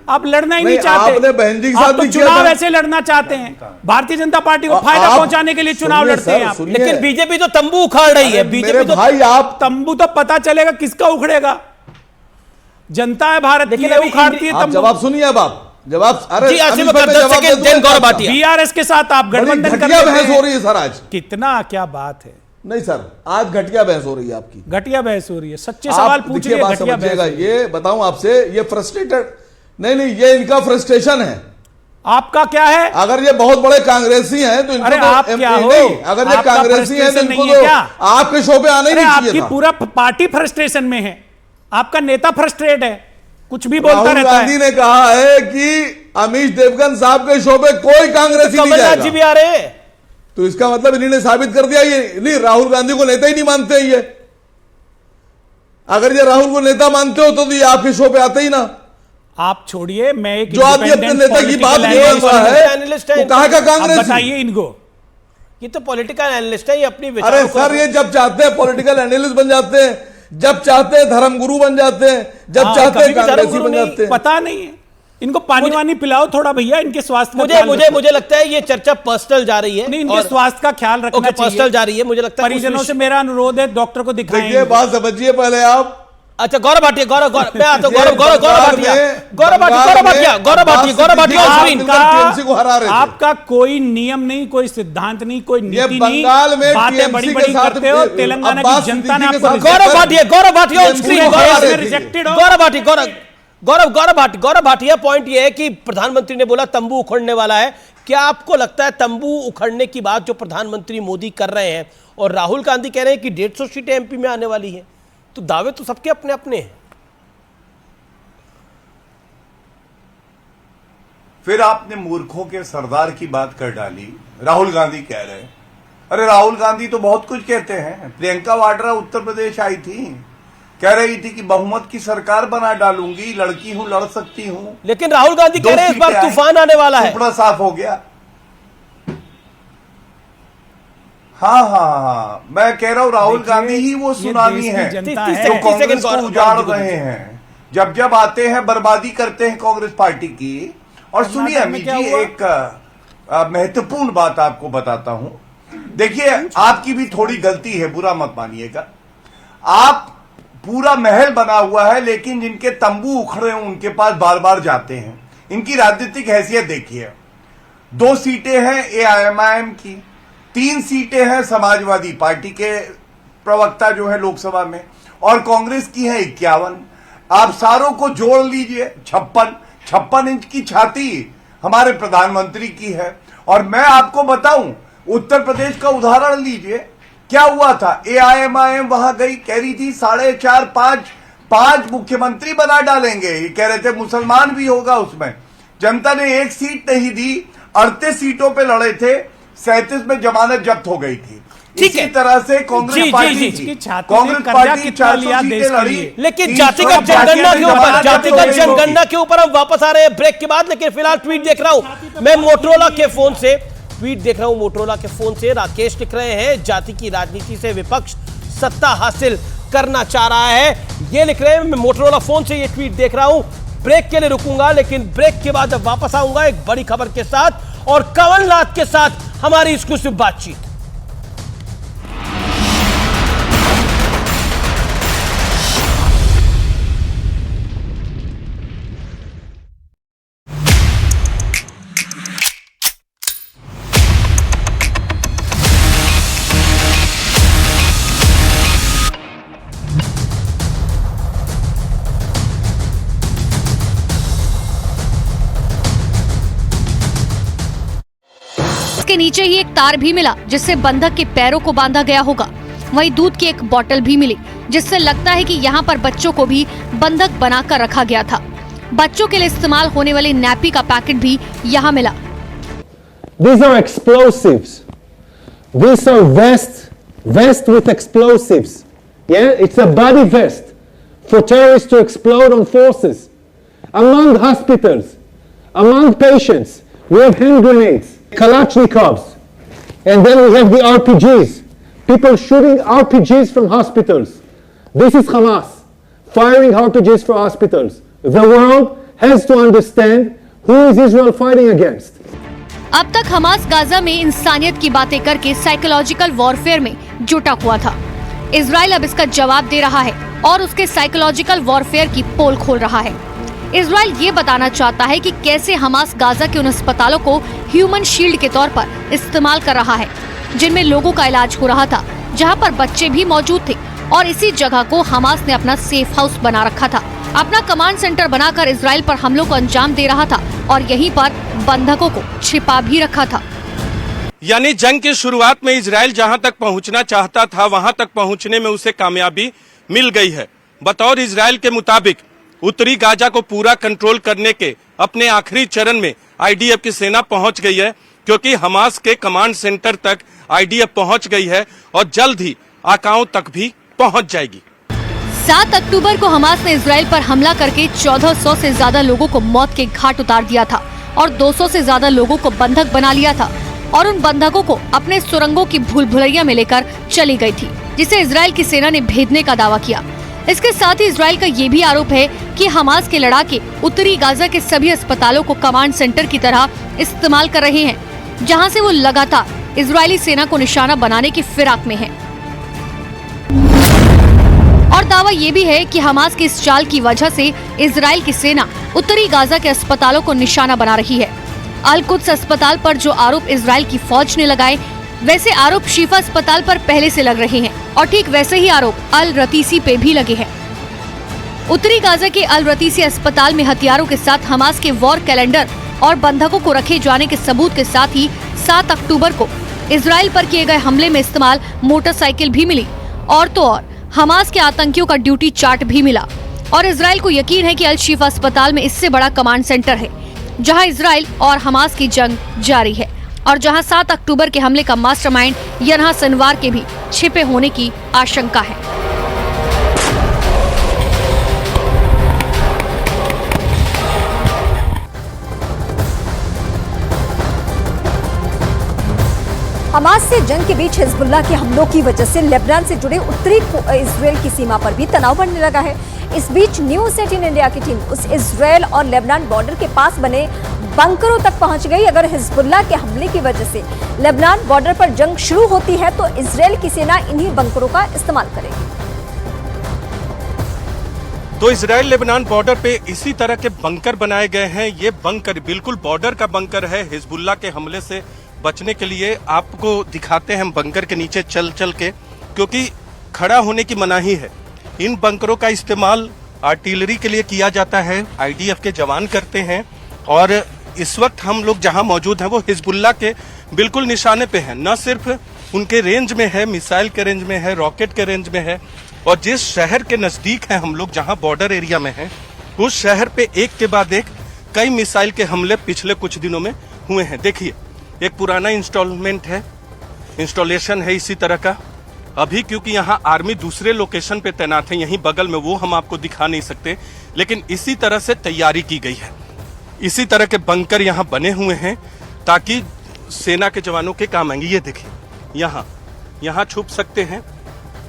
आप लड़ना ही नहीं चाहते, आपने बहन जी के साथ तो चुनाव ऐसे लड़ना चाहते हैं, भारतीय जनता पार्टी को फायदा पहुंचाने के लिए चुनाव लड़ते हैं आप। लेकिन बीजेपी तो तंबू उखाड़ रही है। बीजेपी तो भाई, आप तंबू तो पता चलेगा किसका उखड़ेगा। जनता है भारत की, उखाड़ती है तंबू। जवाब सुनिए, अब आप जवाब। अरे बीआरएस के साथ आप गठबंधन कर घटिया बहस हो रही है सर आज। कितना क्या बात है? नहीं सर, आज घटिया बहस हो रही है आपकी। घटिया बहस हो रही है, सच्चे सवाल पूछिए, घटिया बहस। ये बताऊं आपसे, ये फ्रस्ट्रेटेड नहीं, ये इनका फ्रस्ट्रेशन है। आपका क्या है? अगर ये बहुत बड़े कांग्रेसी हैं तो इनको अरे आप क्या हो? अगर ये कांग्रेसी हैं तो इनको तो आपके शो पे आने ही नहीं चाहिए था। आपकी पूरा पार्टी फ्रस्ट्रेशन में है, आपका नेता फ्रस्ट्रेट है, कुछ भी बोलता रहता है। गांधी ने कहा है कि अमीश देवगन साहब के शो पे कोई कांग्रेसी नहीं जाएगा। जी भी आ रहे हैं, तो इसका मतलब इन्होंने साबित कर दिया ये नहीं, राहुल गांधी को नेता ही नहीं मानते ये। अगर ये राहुल को नेता मानते हो तो ये आपके शो पे आते ही ना। आप छोड़िए, मैं एक जो आप ये अपने नेता की बात बोल रहा है वो कहाँ का कांग्रेस? बताइए इनको। ये तो पॉलिटिकल एनालिस्ट है, ये अपनी अरे विचारों को- सर, ये जब चाहते हैं पॉलिटिकल एनालिस्ट बन जाते हैं, जब चाहते हैं धर्मगुरु बन जाते हैं, जब चाहते हैं कभी भी कांग्रेसी धर्मगुरु बन नहीं, जाते हैं। पता नहीं है इनको। पानी वानी पिलाओ थोड़ा भैया, इनके स्वास्थ्य का मुझे ख्याल मुझे रखो। मुझे लगता है ये चर्चा पर्सनल जा रही है। नहीं, इनके और- स्वास्थ्य का ख्याल रखना ओके, चाहिए। पर्सनल जा रही है, मुझे लगता है उस परिजनों विषय- से मेरा अनुरोध है, डॉक्टर को दिखाएं। देखिए, बात समझिए पहले आप। अच्छा, गौरव भाटिया, मैं आता हूं, ये गौरव भाटिया, बंगाल में ऑन स्क्रीन। टीएमसी को हरा रहे थे। आपका कोई नियम नहीं, कोई सिद्धांत नहीं, कोई नीति नहीं, बंगाल में बातें TMC बड़ी के बड़ी साथ करते हो। तेलंगाना की अब्बास जनता ने सिद्दीकी आपको के साथ- Gaurav Bhatia on screen. Rejected हो। गौरव भाटिया, पॉइंट ये है कि प्रधानमंत्री ने बोला तंबू उखड़ने वाला है। क्या आपको लगता है तंबू उखड़ने की बात जो प्रधानमंत्री मोदी कर रहे हैं और राहुल गांधी कह रहे हैं कि 150 सीटें एमपी में आने वाली है, तो दावे तो सबके अपने अपने हैं। फिर आपने मूर्खों के सरदार की बात कर डाली। राहुल गांधी कह रहे हैं, अरे राहुल गांधी तो बहुत कुछ कहते हैं। प्रियंका वाड्रा उत्तर प्रदेश आई थी, कह रही थी कि बहुमत की सरकार बना डालूंगी, लड़की हूं, लड़ सकती हूं। लेकिन राहुल गांधी कह रहे हैं इस बार तूफान आने वाला है। टुकड़ा साफ हो गया। हाँ, मैं कह रहा हूं राहुल गांधी ही वो सुनामी है जो कांग्रेस को उजाड़ रहे हैं। जब जब आते हैं बर्बादी करते हैं कांग्रेस पार्टी की। और सुनिए अमित जी, एक महत्वपूर्ण बात आपको बताता हूं। देखिए, आपकी भी थोड़ी गलती है, बुरा मत मानिएगा। आप पूरा महल बना हुआ है, लेकिन जिनके तंबू उखड़े हैं उनके पास बार बार जाते हैं। इनकी राजनीतिक हैसियत देखिए। 2 सीटें हैं एआईएमआईएम की, 3 सीटें हैं समाजवादी पार्टी के प्रवक्ता जो है लोकसभा में, और कांग्रेस की है 51। आप सारों को जोड़ लीजिए, 56 इंच की छाती हमारे प्रधानमंत्री की है। और मैं आपको बताऊं, उत्तर प्रदेश का उदाहरण लीजिए, क्या हुआ था? एआईएमआईएम वहां गई, कह रही थी 4.5 5 मुख्यमंत्री बना डालेंगे। ये कह रहे थे मुसलमान भी होगा उसमें। जनता ने 1 सीट नहीं दी, 38 सीटों पे लड़े थे, 37 में जमानत जब्त हो गई थी। इसी तरह से कांग्रेस पार्टी जी, इसकी छाती कांग्रेस ने पार्टी कर्जा कितना लिया देश के लिए? लेकिन जातिगत जनगणना के ऊपर, जातिगत जनगणना के ऊपर हम वापस आ रहे हैं ब्रेक के बाद। लेकिन फिलहाल ट्वीट देख रहा हूं मैं मोटरोला के फोन से, ट्वीट देख रहा हूं मोटरोला के फोन से। राकेश लिख रहे हैं, जाति की राजनीति से विपक्ष सत्ता हासिल करना चाह रहा है, ये लिख रहे हैं। मैं मोटरोला फोन से ये ट्वीट देख रहा हूं। ब्रेक के लिए रुकूंगा, लेकिन ब्रेक के बाद अब वापस आऊंगा एक बड़ी खबर के साथ और कमलनाथ के साथ हमारी एक्सक्लूसिव बातचीत। इसके नीचे ही एक तार भी मिला जिससे बंधक के पैरों को बांधा गया होगा। वहीं दूध की एक बोतल भी मिली जिससे लगता है कि यहाँ पर बच्चों को भी बंधक बनाकर रखा गया था। बच्चों के लिए इस्तेमाल होने वाली नैपी का पैकेट भी यहाँ मिला। These are explosives. These are vest with explosives. Yeah, it's a body vest for terrorists to explode on forces. Among hospitals, among patients, we have hand grenades, Kalashnikovs, and then we have the RPGs. People shooting RPGs from hospitals. This is Hamas firing RPGs for hospitals. The world has to understand who is Israel fighting against. अब तक Hamas Gaza में इंसानियत की बातें करके psychological warfare में जुटा हुआ था। इजराइल अब इसका जवाब दे रहा है और उसके साइकोलॉजिकल वॉरफेयर की पोल खोल रहा है। इजराइल ये बताना चाहता है कि कैसे हमास गाजा के उन अस्पतालों को ह्यूमन शील्ड के तौर पर इस्तेमाल कर रहा है जिनमें लोगों का इलाज हो रहा था, जहां पर बच्चे भी मौजूद थे। और इसी जगह को हमास ने अपना सेफ हाउस बना रखा था, अपना कमांड सेंटर बनाकर इजराइल पर हमलों को अंजाम दे रहा था और यहीं पर बंधकों को छिपा भी रखा था। यानी जंग की शुरुआत में इजराइल जहां तक पहुंचना चाहता था वहां तक पहुंचने में उसे कामयाबी मिल गई है। बतौर इजराइल के मुताबिक उत्तरी गाजा को पूरा कंट्रोल करने के अपने आखिरी चरण में आईडीएफ की सेना पहुंच गई है, क्योंकि हमास के कमांड सेंटर तक आईडीएफ पहुंच गई है और जल्द ही आकाओं तक भी पहुंच जाएगी। 7 अक्टूबर को हमास ने इजराइल पर हमला करके 1400 से ज्यादा लोगों को मौत के घाट उतार दिया था और 200 से ज्यादा लोगों को बंधक बना लिया था और उन बंधकों को अपने सुरंगों की भूल-भुलैया में लेकर चली गई थी, जिसे इजराइल की सेना ने भेदने का दावा किया। इसके साथ ही इजराइल का ये भी आरोप है कि हमास के लड़ाके उत्तरी गाजा के सभी अस्पतालों को कमांड सेंटर की तरह इस्तेमाल कर रहे हैं, जहां से वो लगातार इजरायली सेना को निशाना बनाने की फिराक में है। और दावा ये भी है कि हमास की इस चाल की वजह से इजराइल की सेना उत्तरी गाजा के अस्पतालों को निशाना बना रही है। अल कुद्स अस्पताल पर जो आरोप इजराइल की फौज ने लगाए, वैसे आरोप शिफा अस्पताल पर पहले से लग रहे हैं और ठीक वैसे ही आरोप अल रतीसी पे भी लगे हैं। उत्तरी गाजा के अल रतीसी अस्पताल में हथियारों के साथ हमास के वॉर कैलेंडर और बंधकों को रखे जाने के सबूत के साथ ही 7 अक्टूबर को इजराइल पर किए गए हमले में इस्तेमाल मोटरसाइकिल भी मिली और तो और हमास के आतंकियों का ड्यूटी चार्ट भी मिला। और इजराइल को यकीन है कि अल शिफा अस्पताल में इससे बड़ा कमांड सेंटर है, जहां इजराइल और हमास की जंग जारी है और जहां 7 अक्टूबर के हमले का मास्टरमाइंड यन्हा सिनवार के भी छिपे होने की आशंका है। हमास से जंग के बीच हिजबुल्लाह के हमलों की वजह से लेबनान से जुड़े उत्तरी इजराइल की सीमा पर भी तनाव बढ़ने लगा है। इस बीच न्यूज़ 18 इंडिया की टीम उस इजराइल और लेबनान बॉर्डर के पास बने बंकरों तक पहुंच गई। अगर हिजबुल्लाह के हमले की वजह से लेबनान बॉर्डर पर जंग शुरू होती है तो इजराइल की सेना इन्हीं बंकरों का इस्तेमाल करेगी। तो इजराइल लेबनान बॉर्डर पे इसी तरह के बंकर बनाए गए हैं। ये बंकर बिल्कुल बॉर्डर का बंकर है। हिजबुल्लाह के हमले से बचने के लिए आपको दिखाते हैं हम बंकर के नीचे चल चल के, क्योंकि खड़ा होने की मनाही है। इन बंकरों का इस्तेमाल आर्टिलरी के लिए किया जाता है, आईडीएफ के जवान करते हैं और इस वक्त हम लोग जहां मौजूद हैं वो हिजबुल्लाह के बिल्कुल निशाने पे हैं। न सिर्फ उनके रेंज में है, मिसाइल के रेंज में है, रॉकेट के रेंज में है और जिस शहर के नजदीक हैं हम लोग जहां बॉर्डर एरिया में हैं, उस शहर पे एक के बाद एक कई मिसाइल के हमले पिछले कुछ दिनों में हुए हैं। देखिए, एक पुराना इंस्टॉलेशन है इसी तरह का। अभी क्योंकि यहाँ आर्मी दूसरे लोकेशन पे तैनात है, यहीं बगल में, वो हम आपको दिखा नहीं सकते, लेकिन इसी तरह से तैयारी की गई है। इसी तरह के बंकर यहाँ बने हुए हैं ताकि सेना के जवानों के काम आएंगे। ये देखिए, यहाँ छुप सकते हैं,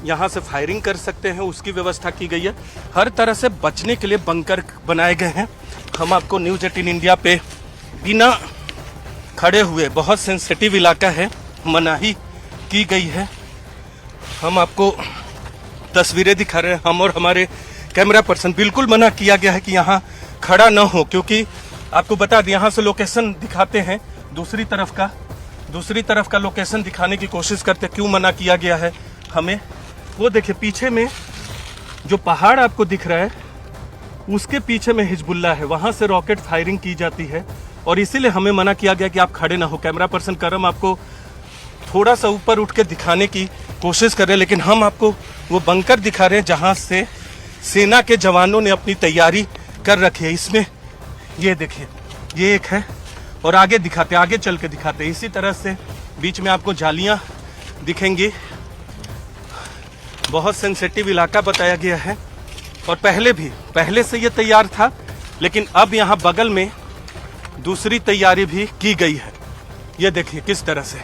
यहाँ से फायरिंग कर सकते हैं, उसकी व्यवस्था की गई है। हर तरह से बचने के लिए बंकर बनाए गए हैं। हम आपको न्यूज़ 18 इंडिया पे बिना खड़े हुए, बहुत सेंसिटिव इलाका है, मनाही की गई है, हम आपको तस्वीरें दिखा रहे हैं। हम और हमारे कैमरा पर्सन बिल्कुल मना किया गया है कि यहाँ खड़ा न हो, क्योंकि आपको बता दें यहाँ से लोकेशन दिखाते हैं दूसरी तरफ का लोकेशन दिखाने की कोशिश करते। क्यों मना किया गया है हमें? वो देखिए पीछे में जो पहाड़ आपको दिख रहा है उसके पीछे में हिजबुल्लाह है, वहां से रॉकेट फायरिंग की जाती है और इसीलिए हमें मना किया गया कि आप खड़े ना हो। कैमरा पर्सन करम आपको थोड़ा सा ऊपर उठ के दिखाने की कोशिश कर रहे हैं, लेकिन हम आपको वो बंकर दिखा रहे हैं जहां से सेना के जवानों ने अपनी तैयारी कर रखी है। इसमें ये देखिए, ये एक है और आगे चल के दिखाते। इसी तरह से बीच में आपको जालियां दिखेंगी। बहुत सेंसिटिव इलाका बताया गया है और पहले से ये तैयार था, लेकिन अब यहाँ बगल में दूसरी तैयारी भी की गई है। ये देखिए किस तरह से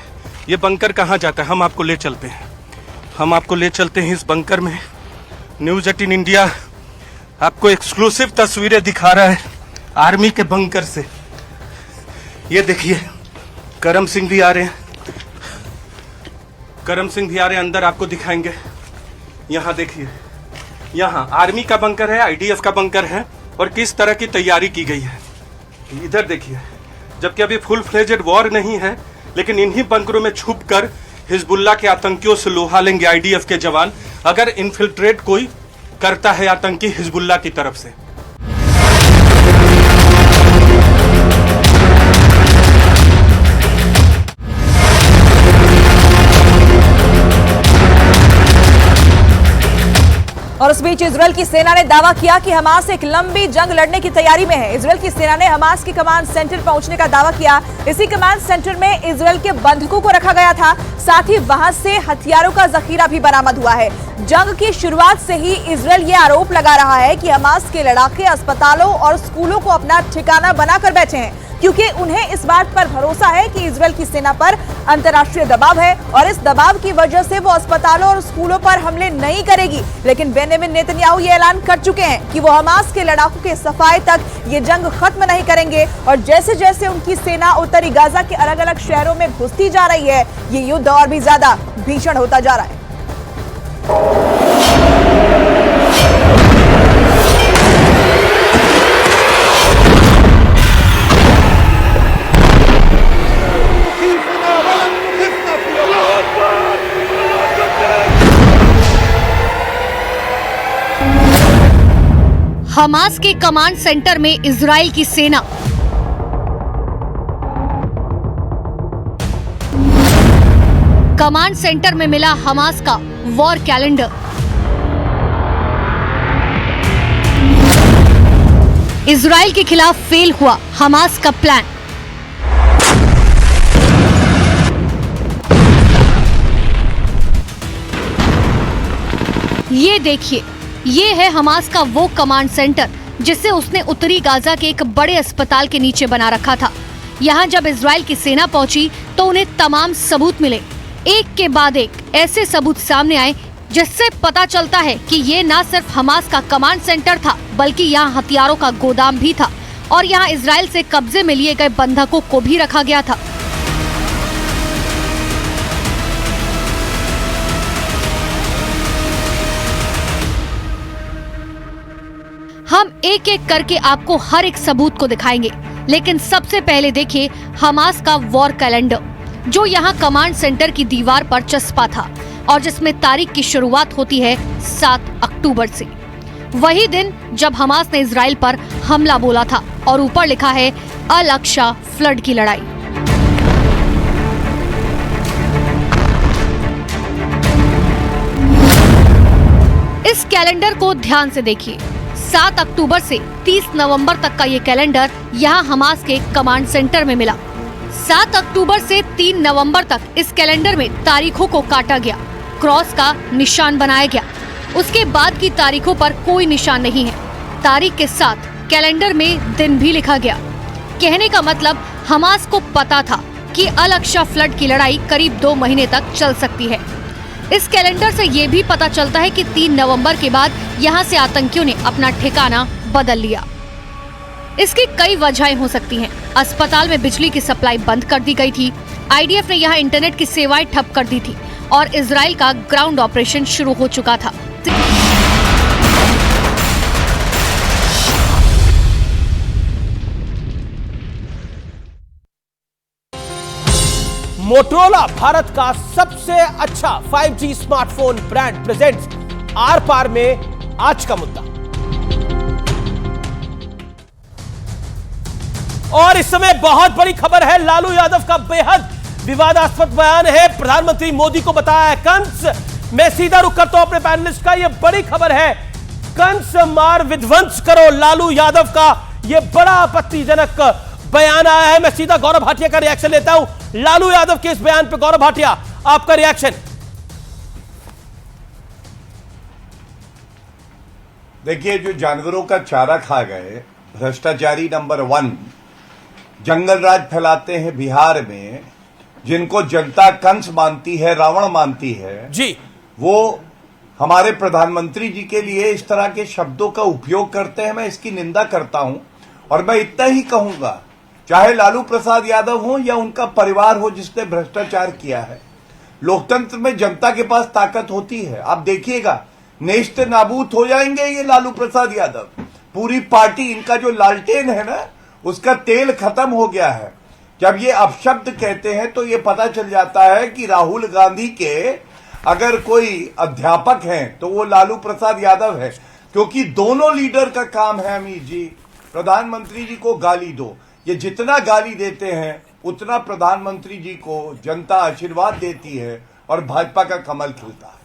ये बंकर कहाँ जाता है, हम आपको ले चलते हैं इस बंकर में। न्यूज़ 18 इंडिया आपको एक्सक्लूसिव तस्वीरें दिखा रहा है आर्मी के बंकर से। ये देखिए, करम सिंह भी आ रहे हैं, अंदर आपको दिखाएंगे। यहाँ देखिए, यहाँ आर्मी का बंकर है, आईडीएफ का बंकर है और किस तरह की तैयारी की गई है। इधर देखिए, जबकि अभी फुल फ्लेजेड वॉर नहीं है, लेकिन इन्हीं बंकरों में छुपकर हिजबुल्लाह के आतंकियों से लोहा लेंगे आईडीएफ के जवान, अगर इन्फिल्ट्रेट कोई करता है आतंकी हिजबुल्लाह की तरफ से। और उस बीच इजराइल की सेना ने दावा किया कि हमास एक लंबी जंग लड़ने की तैयारी में है। इजराइल की सेना ने हमास की कमांड सेंटर पहुंचने का दावा किया। इसी कमांड सेंटर में इजराइल के बंधकों को रखा गया था, साथ ही वहां से हथियारों का जखीरा भी बरामद हुआ है। जंग की शुरुआत से ही इजरायल ये आरोप लगा रहा है कि हमास के लड़ाके अस्पतालों और स्कूलों को अपना ठिकाना बनाकर बैठे हैं, क्योंकि उन्हें इस बात पर भरोसा है कि इजरायल की सेना पर अंतर्राष्ट्रीय दबाव है और इस दबाव की वजह से वो अस्पतालों और स्कूलों पर हमले नहीं करेगी। लेकिन बेंजामिन नेतन्याहू ये ऐलान कर चुके हैं कि वो हमास के लड़ाकों के सफाए तक ये जंग खत्म नहीं करेंगे और जैसे जैसे उनकी सेना उत्तरी गाजा के अलग अलग शहरों में घुसती जा रही है, ये युद्ध और भी ज्यादा भीषण होता जा रहा है। हमास के कमांड सेंटर में इजराइल की सेना। कमांड सेंटर में मिला हमास का वॉर कैलेंडर। इजराइल के खिलाफ फेल हुआ हमास का प्लान। ये देखिए, ये है हमास का वो कमांड सेंटर जिसे उसने उत्तरी गाजा के एक बड़े अस्पताल के नीचे बना रखा था। यहाँ जब इजराइल की सेना पहुंची तो उन्हें तमाम सबूत मिले। एक के बाद एक ऐसे सबूत सामने आए जिससे पता चलता है कि ये न सिर्फ हमास का कमांड सेंटर था, बल्कि यहाँ हथियारों का गोदाम भी था और यहाँ इजराइल से कब्जे में लिए गए बंधकों को भी रखा गया था। हम एक एक करके आपको हर एक सबूत को दिखाएंगे, लेकिन सबसे पहले देखिए हमास का वॉर कैलेंडर, जो यहाँ कमांड सेंटर की दीवार पर चस्पा था और जिसमें तारीख की शुरुआत होती है 7 अक्टूबर से, वही दिन जब हमास ने इजराइल पर हमला बोला था और ऊपर लिखा है अल अक्सा फ्लड की लड़ाई। इस कैलेंडर को ध्यान से देखिए। 7 अक्टूबर से 30 नवंबर तक का ये कैलेंडर यहाँ हमास के कमांड सेंटर में मिला। 7 अक्टूबर से 3 नवंबर तक इस कैलेंडर में तारीखों को काटा गया, क्रॉस का निशान बनाया गया। उसके बाद की तारीखों पर कोई निशान नहीं है। तारीख के साथ कैलेंडर में दिन भी लिखा गया। कहने का मतलब हमास को पता था कि अल अक्सा फ्लड की लड़ाई करीब 2 महीने तक चल सकती है। इस कैलेंडर से ये भी पता चलता है कि 3 नवंबर के बाद यहाँ से आतंकियों ने अपना ठिकाना बदल लिया। इसकी कई वजहें हो सकती हैं। अस्पताल में बिजली की सप्लाई बंद कर दी गई थी, आईडीएफ ने यहाँ इंटरनेट की सेवाएं ठप कर दी थी और इजराइल का ग्राउंड ऑपरेशन शुरू हो चुका था। मोटोरोला भारत का सबसे अच्छा 5G स्मार्टफोन ब्रांड प्रेजेंट्स आर पार में आज का मुद्दा। और इस समय बहुत बड़ी खबर है, लालू यादव का बेहद विवादास्पद बयान है। प्रधानमंत्री मोदी को बताया है कंस। मैं सीधा रुख करता हूं अपने पैनलिस्ट का, यह बड़ी खबर है। कंस मार विध्वंस करो, लालू यादव का यह बड़ा आपत्तिजनक बयान आया है। मैं सीधा गौरव भाटिया का रिएक्शन लेता हूं लालू यादव के इस बयान पे। गौरव भाटिया, आपका रिएक्शन। देखिए, जो जानवरों का चारा खा गए भ्रष्टाचारी नंबर 1 जंगल राज फैलाते हैं बिहार में, जिनको जनता कंस मानती है, रावण मानती है जी, वो हमारे प्रधानमंत्री जी के लिए इस तरह के शब्दों का उपयोग करते हैं। मैं इसकी निंदा करता हूं और मैं इतना ही कहूंगा, चाहे लालू प्रसाद यादव हो या उनका परिवार हो जिसने भ्रष्टाचार किया है, लोकतंत्र में जनता के पास ताकत होती है। आप देखिएगा, नेस्त नाबूद हो जाएंगे ये लालू प्रसाद यादव। पूरी पार्टी, इनका जो लालटेन है ना, उसका तेल खत्म हो गया है। जब ये अपशब्द कहते हैं तो ये पता चल जाता है कि राहुल गांधी के अगर कोई अध्यापक हैं तो वो लालू प्रसाद यादव है, क्योंकि दोनों लीडर का काम है अमीर जी, प्रधानमंत्री जी को गाली दो। ये जितना गाली देते हैं उतना प्रधानमंत्री जी को जनता आशीर्वाद देती है और भाजपा का कमल खिलता है।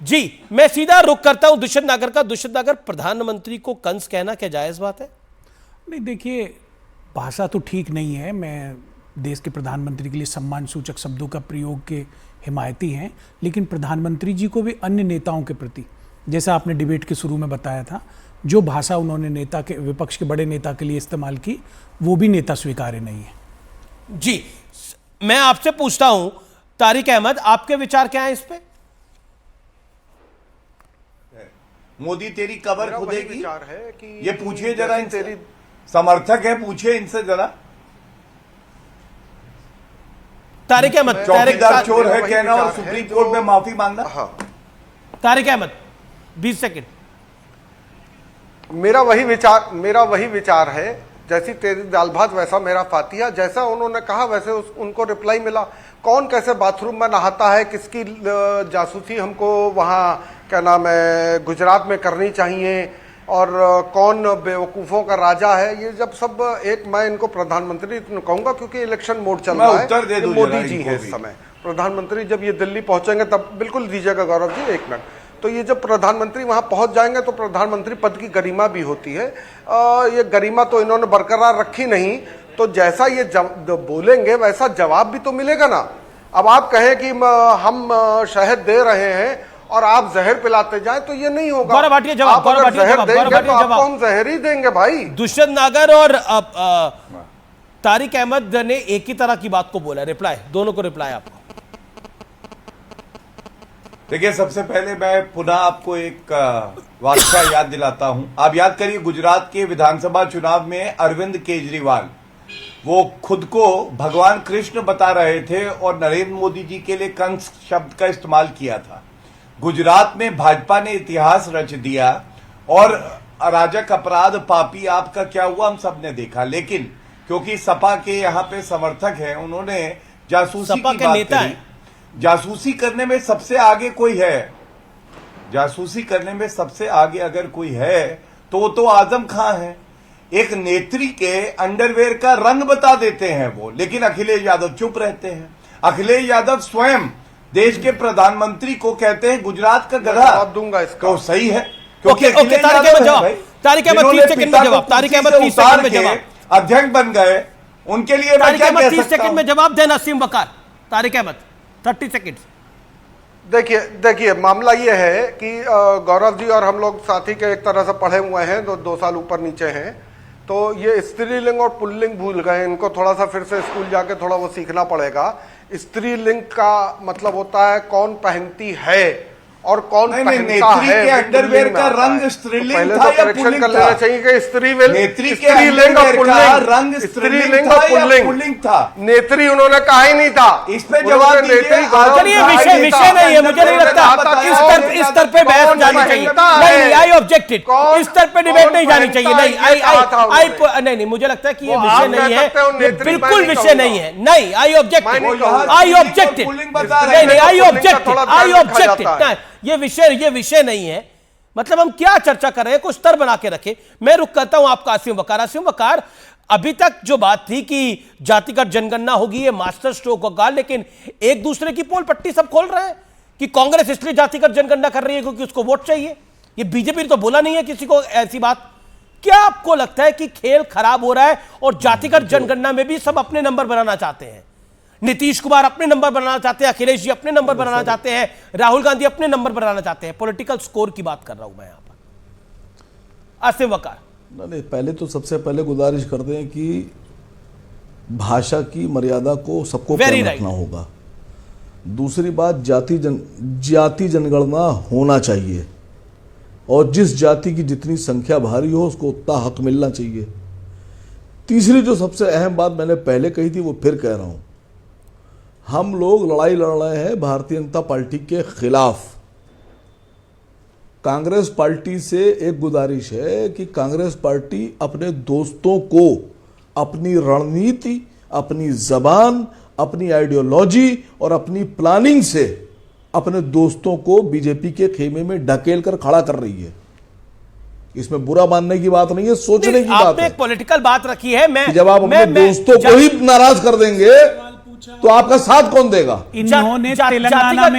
जी, मैं सीधा रुख करता हूं दुष्यंत नागर का। दुष्यंत नागर, प्रधानमंत्री को कंस कहना क्या जायज बात है? नहीं, देखिए, भाषा तो ठीक नहीं है। मैं देश के प्रधानमंत्री के लिए सम्मान सूचक शब्दों का प्रयोग के हिमायती हैं, लेकिन प्रधानमंत्री जी को भी अन्य नेताओं के प्रति, जैसा आपने डिबेट के शुरू में बताया था, जो भाषा उन्होंने नेता के, विपक्ष के बड़े नेता के लिए इस्तेमाल की, वो भी नेता स्वीकार्य नहीं है। जी, मैं आपसे पूछता हूं तारिक अहमद, आपके विचार क्या है इस पे? मोदी तेरी कबर खुदेगी, विचार है कि ये पूछिए जरा इनसे, तेरी समर्थक है, पूछिए इनसे जरा। तारिक अहमद, चौकीदार चोर है कहना और सुप्रीम कोर्ट में माफी मांगना। तारिक अहमद 20 सेकंड। मेरा वही विचार है, जैसी तेरी दाल भात वैसा मेरा फातिहा। जैसा उन्होंने कहा वैसे उनको रिप्लाई मिला। कौन कैसे बाथरूम में नहाता है, किसकी जासूसी हमको वहाँ क्या नाम है गुजरात में करनी चाहिए, और कौन बेवकूफ़ों का राजा है, ये जब सब एक, मैं इनको प्रधानमंत्री कहूँगा क्योंकि इलेक्शन मोड चल रहा है, मोदी जी है इस समय प्रधानमंत्री। जब ये दिल्ली पहुँचेंगे तब बिल्कुल दीजिएगा गौरव जी, एक मिनट, तो ये जब प्रधानमंत्री वहाँ पहुँच जाएंगे तो प्रधानमंत्री पद की गरिमा भी होती है। ये गरिमा तो इन्होंने बरकरार रखी नहीं, तो जैसा ये बोलेंगे वैसा जवाब भी तो मिलेगा ना। अब आप कहें कि हम शहद दे रहे हैं और आप जहर पिलाते जाएं तो ये नहीं होगा। गौरव भाटिया जवाब, आप अगर जहर देंगे तो आपको हम जहर ही देंगे भाई। दुष्यंत नागर और तारिक अहमद ने एक ही तरह की बात को बोला, रिप्लाई, दोनों को रिप्लाई आपको। देखिए, सबसे पहले मैं पुनः आपको एक वाकया याद दिलाता हूं। आप याद करिए, गुजरात के विधानसभा चुनाव में अरविंद केजरीवाल वो खुद को भगवान कृष्ण बता रहे थे और नरेंद्र मोदी जी के लिए कंस शब्द का इस्तेमाल किया था। गुजरात में भाजपा ने इतिहास रच दिया और अराजक अपराध पापी आपका क्या हुआ हम सब ने देखा। लेकिन क्योंकि सपा के यहाँ पे समर्थक हैं, उन्होंने जासूसी की बात करी। जासूसी करने में सबसे आगे कोई है, जासूसी करने में सबसे आगे अगर कोई है तो आजम खां है। एक नेत्री के अंडरवेयर का रंग बता देते हैं वो, लेकिन अखिलेश यादव चुप रहते हैं। अखिलेश यादव स्वयं देश के प्रधानमंत्री को कहते हैं गुजरात का गधा। जवाब दूंगा इसका, तो सही है, क्योंकि तारिक अहमद 30 सेकंड में जवाब, तारिक अहमद 30 सेकंड में जवाब, अध्यक्ष बन गए, उनके लिए तारिक अहमद 30 सेकंड में जवाब देना। नसीम वकार, तारिक अहमद 30 सेकंड। देखिए मामला ये है कि गौरव जी और हम लोग साथी के एक तरह से पढ़े हुए हैं, 2 साल ऊपर नीचे हैं, तो ये स्त्रीलिंग और पुल्लिंग भूल गए। इनको थोड़ा सा फिर से स्कूल जाके थोड़ा वो सीखना पड़ेगा। स्त्रीलिंग का मतलब होता है कौन पहनती है और कौन पहनता है। के अंडरवेयर का रंग स्त्रीलिंग तो था या करेक्शन पुल्लिंग कर लेना चाहिए कि स्त्रीलिंग और पुल्लिंग था। नेत्री उन्होंने कहा ही नहीं था। इस पे जवाब दीजिए। चलिए, विषय नहीं है, मुझे नहीं लगता इस स्तर पे बहस जानी चाहिए। नहीं, आई ऑब्जेक्टेड, इस स्तर पे डिबेट नहीं जानी चाहिए। नहीं, मुझे लगता है कि ये विषय नहीं है, बिल्कुल विषय नहीं है। नहीं, आई ऑब्जेक्टेड, आई ऑब्जेक्टेड। ये विषय नहीं है। मतलब हम क्या चर्चा कर रहे हैं, कुछ स्तर बना के रखे। मैं रुक करता हूं आपका आसिम वकार। अभी तक जो बात थी कि जातिगत जनगणना होगी, ये मास्टर स्ट्रोक होगा, लेकिन एक दूसरे की पोल पट्टी सब खोल रहे हैं कि कांग्रेस इसलिए जातिगत जनगणना कर रही है क्योंकि उसको वोट चाहिए। ये बीजेपी ने तो बोला नहीं है किसी को ऐसी बात। क्या आपको लगता है कि खेल खराब हो रहा है और जातिगत जनगणना में भी सब अपने नंबर बनाना चाहते हैं? नीतीश कुमार अपने नंबर बनाना चाहते हैं, अखिलेश जी अपने नंबर बनाना चाहते हैं, राहुल गांधी अपने नंबर बनाना चाहते हैं। पॉलिटिकल स्कोर की बात कर रहा हूं मैं यहां पर। आसिम वकार, नहीं, पहले तो सबसे पहले गुजारिश करते हैं कि भाषा की मर्यादा को सबको कायम रखना होगा। दूसरी बात, जाति जनगणना होना चाहिए और जिस जाति की जितनी संख्या भारी हो उसको उतना हक मिलना चाहिए। तीसरी जो सबसे अहम बात मैंने पहले कही थी वो फिर कह रहा हूं, हम लोग लड़ाई लड़ रहे हैं भारतीय जनता पार्टी के खिलाफ। कांग्रेस पार्टी से एक गुजारिश है कि कांग्रेस पार्टी अपने दोस्तों को अपनी रणनीति, अपनी जबान, अपनी आइडियोलॉजी और अपनी प्लानिंग से अपने दोस्तों को बीजेपी के खेमे में ढकेल कर खड़ा कर रही है। इसमें बुरा मानने की बात नहीं है, सोचने की बात है। आपने एक पॉलिटिकल बात रखी है। मैं जब आप अपने दोस्तों को ही नाराज कर देंगे तो आपका साथ कौन देगा? इन्होंने तेलंगाना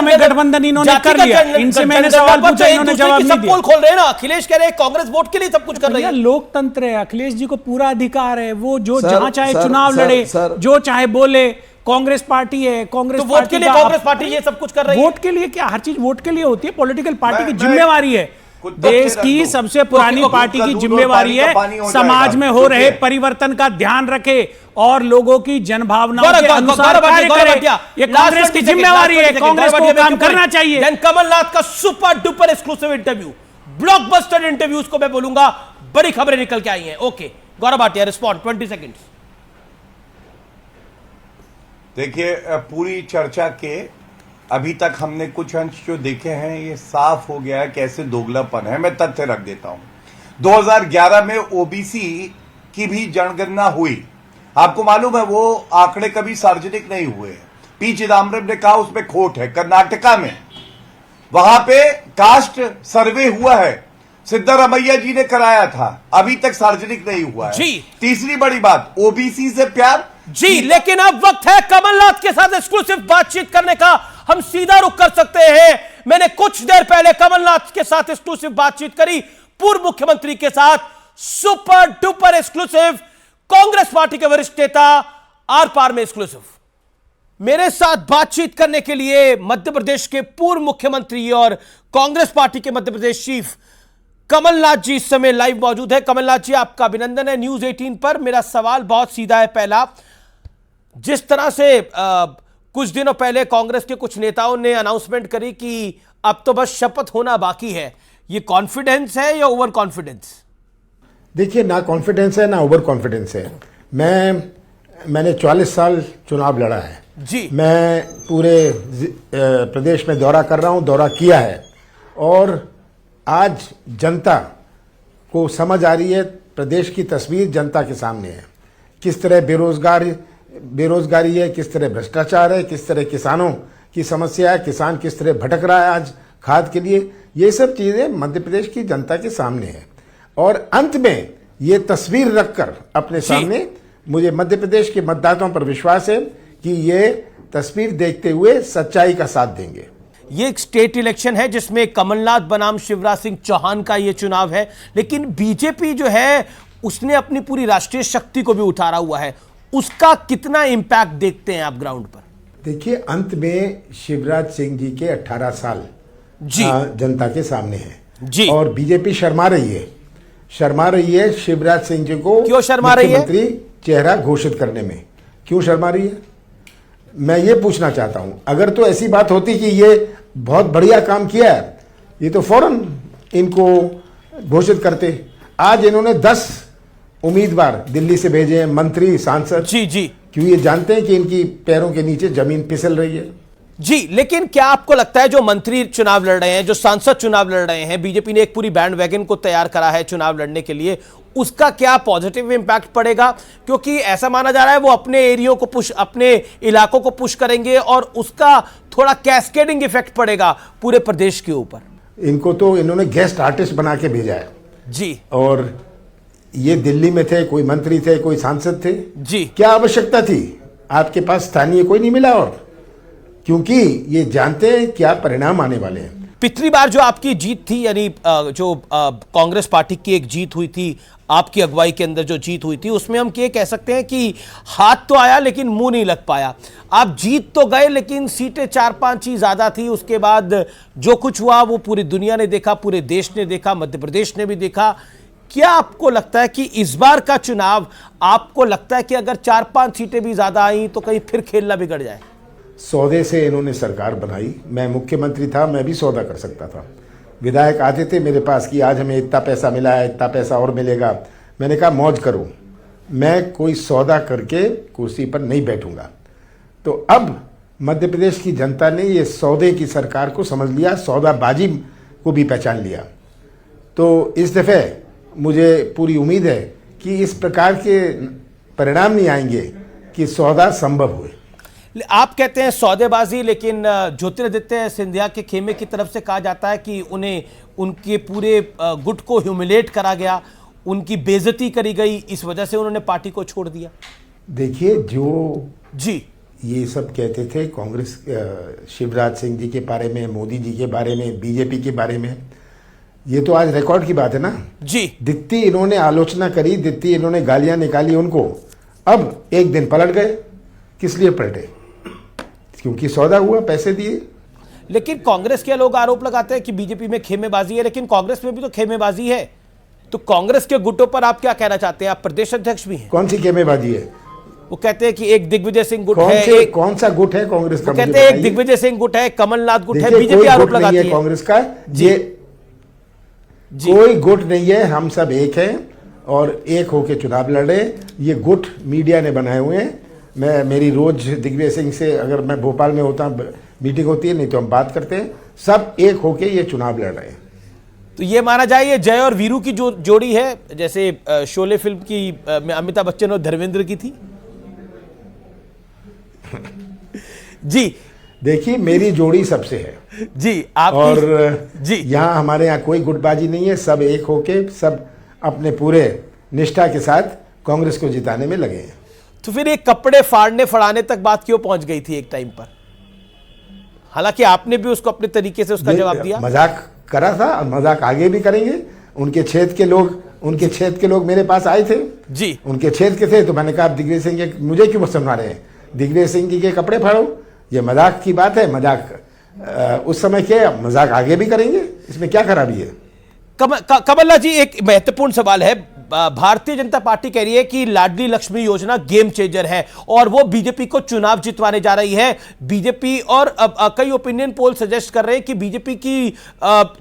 में गठबंधन इन्होंने कर लिया। इनसे मैंने सवाल पूछा, इन्होंने जवाब नहीं दिया। पोल खोल रहे हैं ना, अखिलेश कह रहे हैं कांग्रेस वोट के लिए सब कुछ कर रही है। लोकतंत्र है, अखिलेश जी को पूरा अधिकार है, वो जो जहां चाहे चुनाव लड़े, जो चाहे बोले। कांग्रेस पार्टी है, कांग्रेस तो वोट के लिए कांग्रेस पार्टी ये सब कुछ कर रही है। वोट के लिए क्या? हर चीज वोट के लिए होती है। पॉलिटिकल पार्टी की जिम्मेवारी है, देश की सबसे पुरानी पार्टी की जिम्मेवारी है समाज में हो रहे परिवर्तन का ध्यान रखे और लोगों की जनभावनाओं के अनुसार कार्य करे। ये कांग्रेस की जिम्मेवारी है, कांग्रेस को काम करना चाहिए। कमलनाथ का super duper exclusive interview, blockbuster interview उसको मैं बोलूंगा, बड़ी खबरें निकल के आई हैं। Okay Gaurav Bhatia, respond 20 seconds. देखिए, पूरी चर्चा के अभी तक हमने कुछ अंश जो देखे हैं, ये साफ हो गया है कैसे दोगलापन है। मैं तथ्य रख देता हूं। 2011 में ओबीसी की भी जनगणना हुई। आपको मालूम है वो आंकड़े कभी सार्वजनिक नहीं हुए। पी चिदम्बरम ने कहा उसमें खोट है। कर्नाटका में वहां पे कास्ट सर्वे हुआ है, सिद्धारमैया जी ने कराया था, अभी तक सार्वजनिक नहीं हुआ है। जी। तीसरी बड़ी बात, ओबीसी से प्यार जी। लेकिन अब वक्त है कमलनाथ के साथ एक्सक्लूसिव बातचीत करने का। हम सीधा रुख कर सकते हैं। मैंने कुछ देर पहले कमलनाथ के साथ एक्सक्लूसिव बातचीत करी, पूर्व मुख्यमंत्री के साथ। Super duper exclusive, Congress party के वरिष्ठ नेता आर पार में एक्सक्लूसिव। मेरे साथ बातचीत करने के लिए मध्य प्रदेश के पूर्व मुख्यमंत्री और कांग्रेस पार्टी के मध्य प्रदेश चीफ कमलनाथ जी इस समय लाइव मौजूद है। कमलनाथ जी, आपका अभिनंदन है न्यूज 18 पर। मेरा सवाल बहुत सीधा है। पहला, जिस तरह से कुछ दिनों पहले कांग्रेस के कुछ नेताओं ने अनाउंसमेंट करी कि अब तो बस शपथ होना बाकी है, ये कॉन्फिडेंस है या ओवर कॉन्फिडेंस? देखिए, ना कॉन्फिडेंस है ना ओवर कॉन्फिडेंस है। मैंने 44 साल चुनाव लड़ा है जी। मैं पूरे प्रदेश में दौरा कर रहा हूं, दौरा किया है, और आज जनता को समझ आ रही है। प्रदेश की तस्वीर जनता के सामने है। किस तरह बेरोजगारी है, किस तरह भ्रष्टाचार है, किस तरह किसानों की समस्या है, किसान किस तरह भटक रहा है आज खाद के लिए। ये सब चीजें मध्य प्रदेश की जनता के सामने है। और अंत में ये तस्वीर रखकर अपने सामने, मुझे मध्य प्रदेश के मतदाताओं पर विश्वास है कि ये तस्वीर देखते हुए सच्चाई का साथ देंगे। ये एक स्टेट इलेक्शन है जिसमें कमलनाथ बनाम शिवराज सिंह चौहान का ये चुनाव है, लेकिन बीजेपी जो है उसने अपनी पूरी राष्ट्रीय शक्ति को भी उतारा हुआ है। उसका कितना इंपैक्ट देखते हैं आप ग्राउंड पर? देखिए, अंत में शिवराज सिंह जी के 18 साल जी जनता के सामने है जी। और बीजेपी शर्मा रही है शिवराज सिंह जी को क्यों शर्मा रही है? मुख्यमंत्री चेहरा घोषित करने में क्यों शर्मा रही है? मैं ये पूछना चाहता हूं। अगर तो ऐसी बात होती कि ये बहुत बढ़िया काम किया है, ये तो फौरन इनको घोषित करते। आज इन्होंने 10 उम्मीदवार दिल्ली से भेजे हैं, मंत्री, सांसद। जी जी। क्यों? ये जानते हैं कि इनकी पैरों के नीचे जमीन फिसल रही है। जी, लेकिन क्या आपको लगता है जो मंत्री चुनाव लड़ रहे हैं, जो सांसद चुनाव लड़ रहे हैं, बीजेपी ने एक पूरी बैंड वैगन को तैयार करा है चुनाव लड़ने के लिए, उसका क्या पॉजिटिव इंपैक्ट पड़ेगा? क्योंकि ऐसा माना जा रहा है वो अपने एरियो को पुश, अपने इलाकों को पुश करेंगे और उसका थोड़ा कैस्केडिंग इफेक्ट पड़ेगा पूरे प्रदेश के ऊपर। इनको तो इन्होंने गेस्ट आर्टिस्ट बना के भेजा है जी। और ये दिल्ली में थे, कोई मंत्री थे, कोई सांसद थे जी। क्या आवश्यकता थी? आपके पास स्थानीय कोई नहीं मिला, और क्योंकि ये जानते हैं क्या परिणाम आने वाले हैं। पिछली बार जो आपकी जीत थी, यानी जो कांग्रेस पार्टी की एक जीत हुई थी, आपकी अगुवाई के अंदर जो जीत हुई थी, उसमें हम ये कह सकते हैं कि हाथ तो आया लेकिन मुंह नहीं लग पाया। आप जीत तो गए लेकिन सीटें 4-5 ही ज्यादा थी। उसके बाद जो कुछ हुआ वो पूरी दुनिया ने देखा, पूरे देश ने देखा, मध्य प्रदेश ने भी देखा। क्या आपको लगता है कि इस बार का चुनाव, आपको लगता है कि अगर 4-5 सीटें भी ज्यादा आई तो कहीं फिर खेलना बिगड़ जाए? सौदे से इन्होंने सरकार बनाई। मैं मुख्यमंत्री था, मैं भी सौदा कर सकता था। विधायक आते थे मेरे पास कि आज हमें इतना पैसा मिला है, इतना पैसा और मिलेगा। मैंने कहा मौज करो, मैं कोई सौदा करके कुर्सी पर नहीं बैठूंगा। तो अब मध्य प्रदेश की जनता ने ये सौदे की सरकार को समझ लिया, सौदाबाजी को भी पहचान लिया। तो इस दफे मुझे पूरी उम्मीद है कि इस प्रकार के परिणाम नहीं आएंगे कि सौदा संभव हुए। आप कहते हैं सौदेबाजी, लेकिन ज्योतिरादित्य सिंधिया के खेमे की तरफ से कहा जाता है कि उन्हें उनके पूरे गुट को ह्यूमिलेट करा गया, उनकी बेइज्जती करी गई, इस वजह से उन्होंने पार्टी को छोड़ दिया। देखिए, जो जी ये सब कहते थे कांग्रेस, शिवराज सिंह जी के बारे में, मोदी जी के बारे में, बीजेपी के बारे में, ये तो आज रिकॉर्ड की बात है ना जी। जितनी इन्होंने आलोचना करी, जितनी इन्होंने गालियां निकाली उनको, अब एक दिन पलट गए। किस लिए पलटे? क्योंकि सौदा हुआ, पैसे दिए। लेकिन कांग्रेस के लोग आरोप लगाते हैं कि बीजेपी में खेमेबाजी है, लेकिन कांग्रेस में भी तो खेमेबाजी है। तो कांग्रेस के गुटों पर आप क्या कहना चाहते हैं? आप प्रदेश अध्यक्ष भी हैं। कौन सी खेमेबाजी है? वो कहते हैं कि एक दिग्विजय सिंह गुट है, कौन सा गुट है कांग्रेस का? कहते हैं एक दिग्विजय सिंह गुट है, कमलनाथ गुट है, बीजेपी आरोप लगाती है कांग्रेस का। ये कोई गुट नहीं है, हम सब एक हैं और एक होके चुनाव लड़े। ये गुट मीडिया ने बनाए हुए हैं। मेरी रोज दिग्विजय सिंह से, अगर मैं भोपाल में होता मीटिंग होती है, नहीं तो हम बात करते हैं। सब एक होके ये चुनाव लड़ रहे हैं। तो ये माना जाए ये जय और वीरू की जो जोड़ी है, जैसे शोले फिल्म की अमिताभ बच्चन और धर्मेंद्र की थी। जी देखिए, मेरी जोड़ी सबसे है जी। आप और जी, यहाँ हमारे यहाँ कोई गुटबाजी नहीं है। सब एक होके, सब अपने पूरे निष्ठा के साथ कांग्रेस को जिताने में लगे हैं। तो फिर एक कपड़े फाड़ने फड़ाने तक बात क्यों पहुंच गई थी एक टाइम पर? हालांकि आपने भी उसको अपने तरीके से उसका जवाब दिया। मजाक करा था और मजाक आगे भी करेंगे। उनके क्षेत्र के लोग मेरे पास आए थे जी, उनके क्षेत्र के थे। तो मैंने कहा, दिग्विजय सिंह के मुझे क्यों समझा रहे हैं? दिग्विजय सिंह जी के कपड़े फाड़ो, ये मजाक की बात है। मजाक उस समय किया, मजाक आगे भी करेंगे, इसमें क्या खराबी है? कमलनाथ जी, एक महत्वपूर्ण सवाल है। भारतीय जनता पार्टी कह रही है कि लाडली लक्ष्मी योजना गेम चेंजर है और वो बीजेपी को चुनाव जितवाने जा रही है। बीजेपी और कई ओपिनियन पोल सजेस्ट कर रहे हैं कि बीजेपी की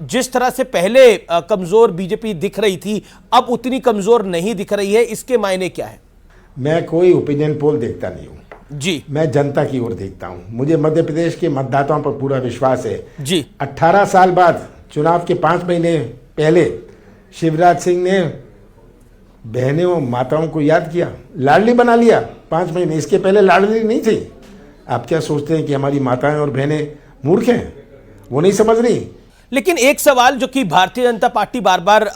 जिस तरह से पहले कमजोर बीजेपी दिख रही थी, अब उतनी कमजोर नहीं दिख रही है। इसके मायने क्या है? मैं कोई ओपिनियन पोल देखता नहीं हूं जी, मैं जनता की ओर देखता हूं। मुझे मध्य प्रदेश के मतदाताओं पर पूरा विश्वास है जी। 18 साल बाद, चुनाव के 5 महीने पहले, शिवराज सिंह ने बहनें और माताओं को याद किया, लाडली बना लिया 5 महीने। इसके पहले लाडली नहीं थी। आप क्या सोचते हैं कि हमारी माताएं और बहनें मूर्ख हैं? वो नहीं समझ रही। लेकिन एक सवाल जो कि भारतीय जनता पार्टी बार बार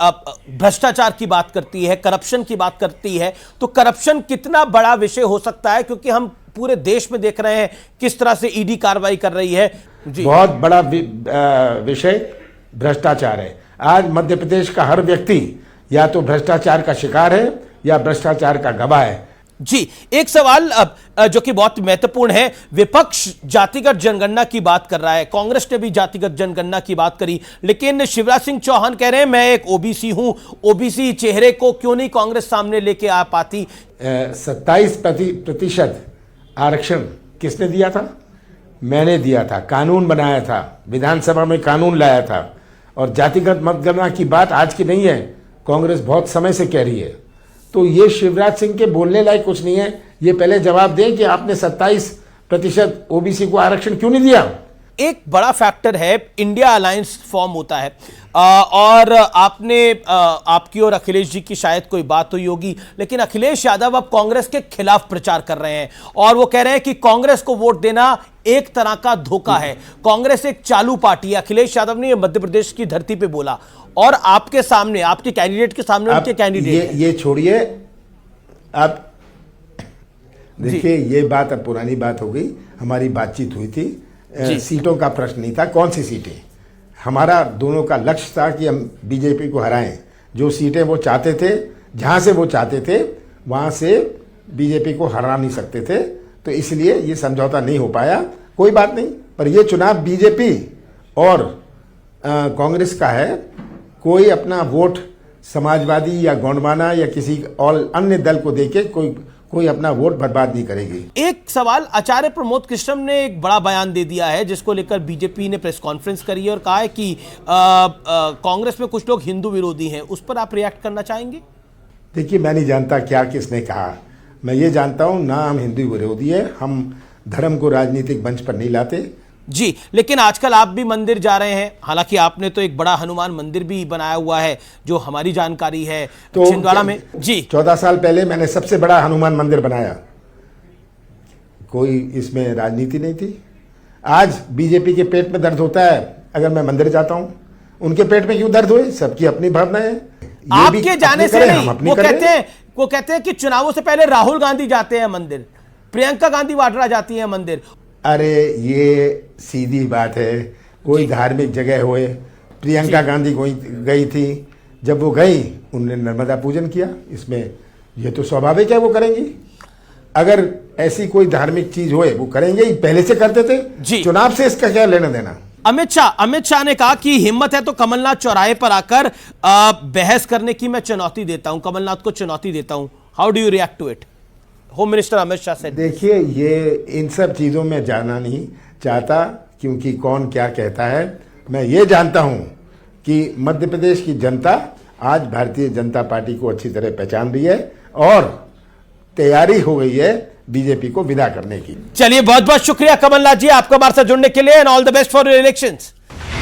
भ्रष्टाचार की बात करती है, करप्शन की बात करती है, तो करप्शन कितना बड़ा विषय हो सकता है? क्योंकि हम पूरे देश में देख रहे हैं किस तरह से ईडी कार्रवाई कर रही है जी। बहुत बड़ा विषय भ्रष्टाचार है। आज मध्य प्रदेश का हर व्यक्ति या तो भ्रष्टाचार का शिकार है या भ्रष्टाचार का गवाह है जी। एक सवाल जो कि बहुत महत्वपूर्ण है, विपक्ष जातिगत जनगणना की बात कर रहा है, कांग्रेस ने भी जातिगत जनगणना की बात करी, लेकिन शिवराज सिंह चौहान कह रहे हैं मैं एक ओबीसी हूं। ओबीसी चेहरे को क्यों नहीं कांग्रेस सामने लेके आ पाती? 27% आरक्षण किसने दिया था? मैंने दिया था, कानून बनाया था, विधानसभा में कानून लाया था। और जातिगत मतगणना की बात आज की नहीं है, कांग्रेस बहुत समय से कह रही है। तो ये शिवराज सिंह के बोलने लायक कुछ नहीं है। ये पहले जवाब दें कि आपने 27% ओबीसी को आरक्षण क्यों नहीं दिया? एक बड़ा फैक्टर है, इंडिया अलायंस फॉर्म होता है और आपकी और अखिलेश जी की शायद कोई बात हुई होगी, लेकिन अखिलेश यादव अब कांग्रेस के खिलाफ प्रचार कर रहे हैं और वो कह रहे हैं कि कांग्रेस को वोट देना एक तरह का धोखा है। कांग्रेस एक चालू पार्टी है। अखिलेश यादव ने मध्य प्रदेश की धरती पे बोला और आपके सामने, आपके कैंडिडेट के सामने उनके कैंडिडेट ये छोड़िए। आप देखिए, ये बात अब पुरानी बात हो गई। हमारी बातचीत हुई थी, सीटों का प्रश्न नहीं था, कौन सी सीटें। हमारा दोनों का लक्ष्य था कि हम बीजेपी को हराएं। जो सीटें वो चाहते थे, जहां से वो चाहते थे, वहां से बीजेपी को हरा नहीं सकते थे। तो इसलिए ये समझौता नहीं हो पाया। कोई बात नहीं, पर ये चुनाव बीजेपी और कांग्रेस का है। कोई अपना वोट समाजवादी या गोंडवाना या किसी और अन्य दल को देके कोई अपना वोट बर्बाद नहीं करेगी। एक सवाल, आचार्य प्रमोद कृष्णम ने एक बड़ा बयान दे दिया है जिसको लेकर बीजेपी ने प्रेस कॉन्फ्रेंस करी है और कहा है कि कांग्रेस में कुछ लोग हिंदू विरोधी हैं। उस पर आप रिएक्ट करना चाहेंगे? देखिए, मैं नहीं जानता क्या किसने कहा। मैं ये जानता हूं ना हम हिंदू विरोधी है, हम धर्म को राजनीतिक मंच पर नहीं लाते जी। लेकिन आजकल आप भी मंदिर जा रहे हैं, हालांकि आपने तो एक बड़ा हनुमान मंदिर भी बनाया हुआ है जो हमारी जानकारी है तो छिंदवाड़ा में जी। 14 साल पहले मैंने सबसे बड़ा हनुमान मंदिर बनाया। कोई इसमें राजनीति नहीं थी। आज बीजेपी के पेट में दर्द होता है अगर मैं मंदिर जाता हूं। उनके पेट में क्यों दर्द हुए? सबकी अपनी भावना है। आपके जाने से नहीं, वो कहते हैं वो कहते हैं कि चुनावों से पहले राहुल गांधी जाते हैं मंदिर, प्रियंका गांधी वाड्रा जाती है मंदिर। अरे ये सीधी बात है, कोई धार्मिक जगह होए, प्रियंका गांधी गई थी, जब वो गई उन्होंने नर्मदा पूजन किया, इसमें ये तो स्वाभाविक है वो करेंगी। अगर ऐसी कोई धार्मिक चीज होए वो करेंगे ही, पहले से करते थे, चुनाव से इसका क्या लेना देना। अमित शाह ने कहा कि हिम्मत है तो कमलनाथ चौराहे पर आकर बहस करने की मैं चुनौती देता हूं, कमलनाथ को चुनौती देता हूं। How do you react to it? Home minister Amit Shah से। देखिए, ये इन सब चीजों में जाना नहीं चाहता, क्योंकि कौन क्या कहता है। मैं ये जानता हूं कि मध्य प्रदेश की जनता आज भारतीय जनता पार्टी को अच्छी तरह पहचान रही है और तैयारी हो गई है बीजेपी को विदा करने की। चलिए, बहुत बहुत शुक्रिया कमलनाथ जी आपका हमारे साथ जुड़ने के लिए, and all the best for your elections.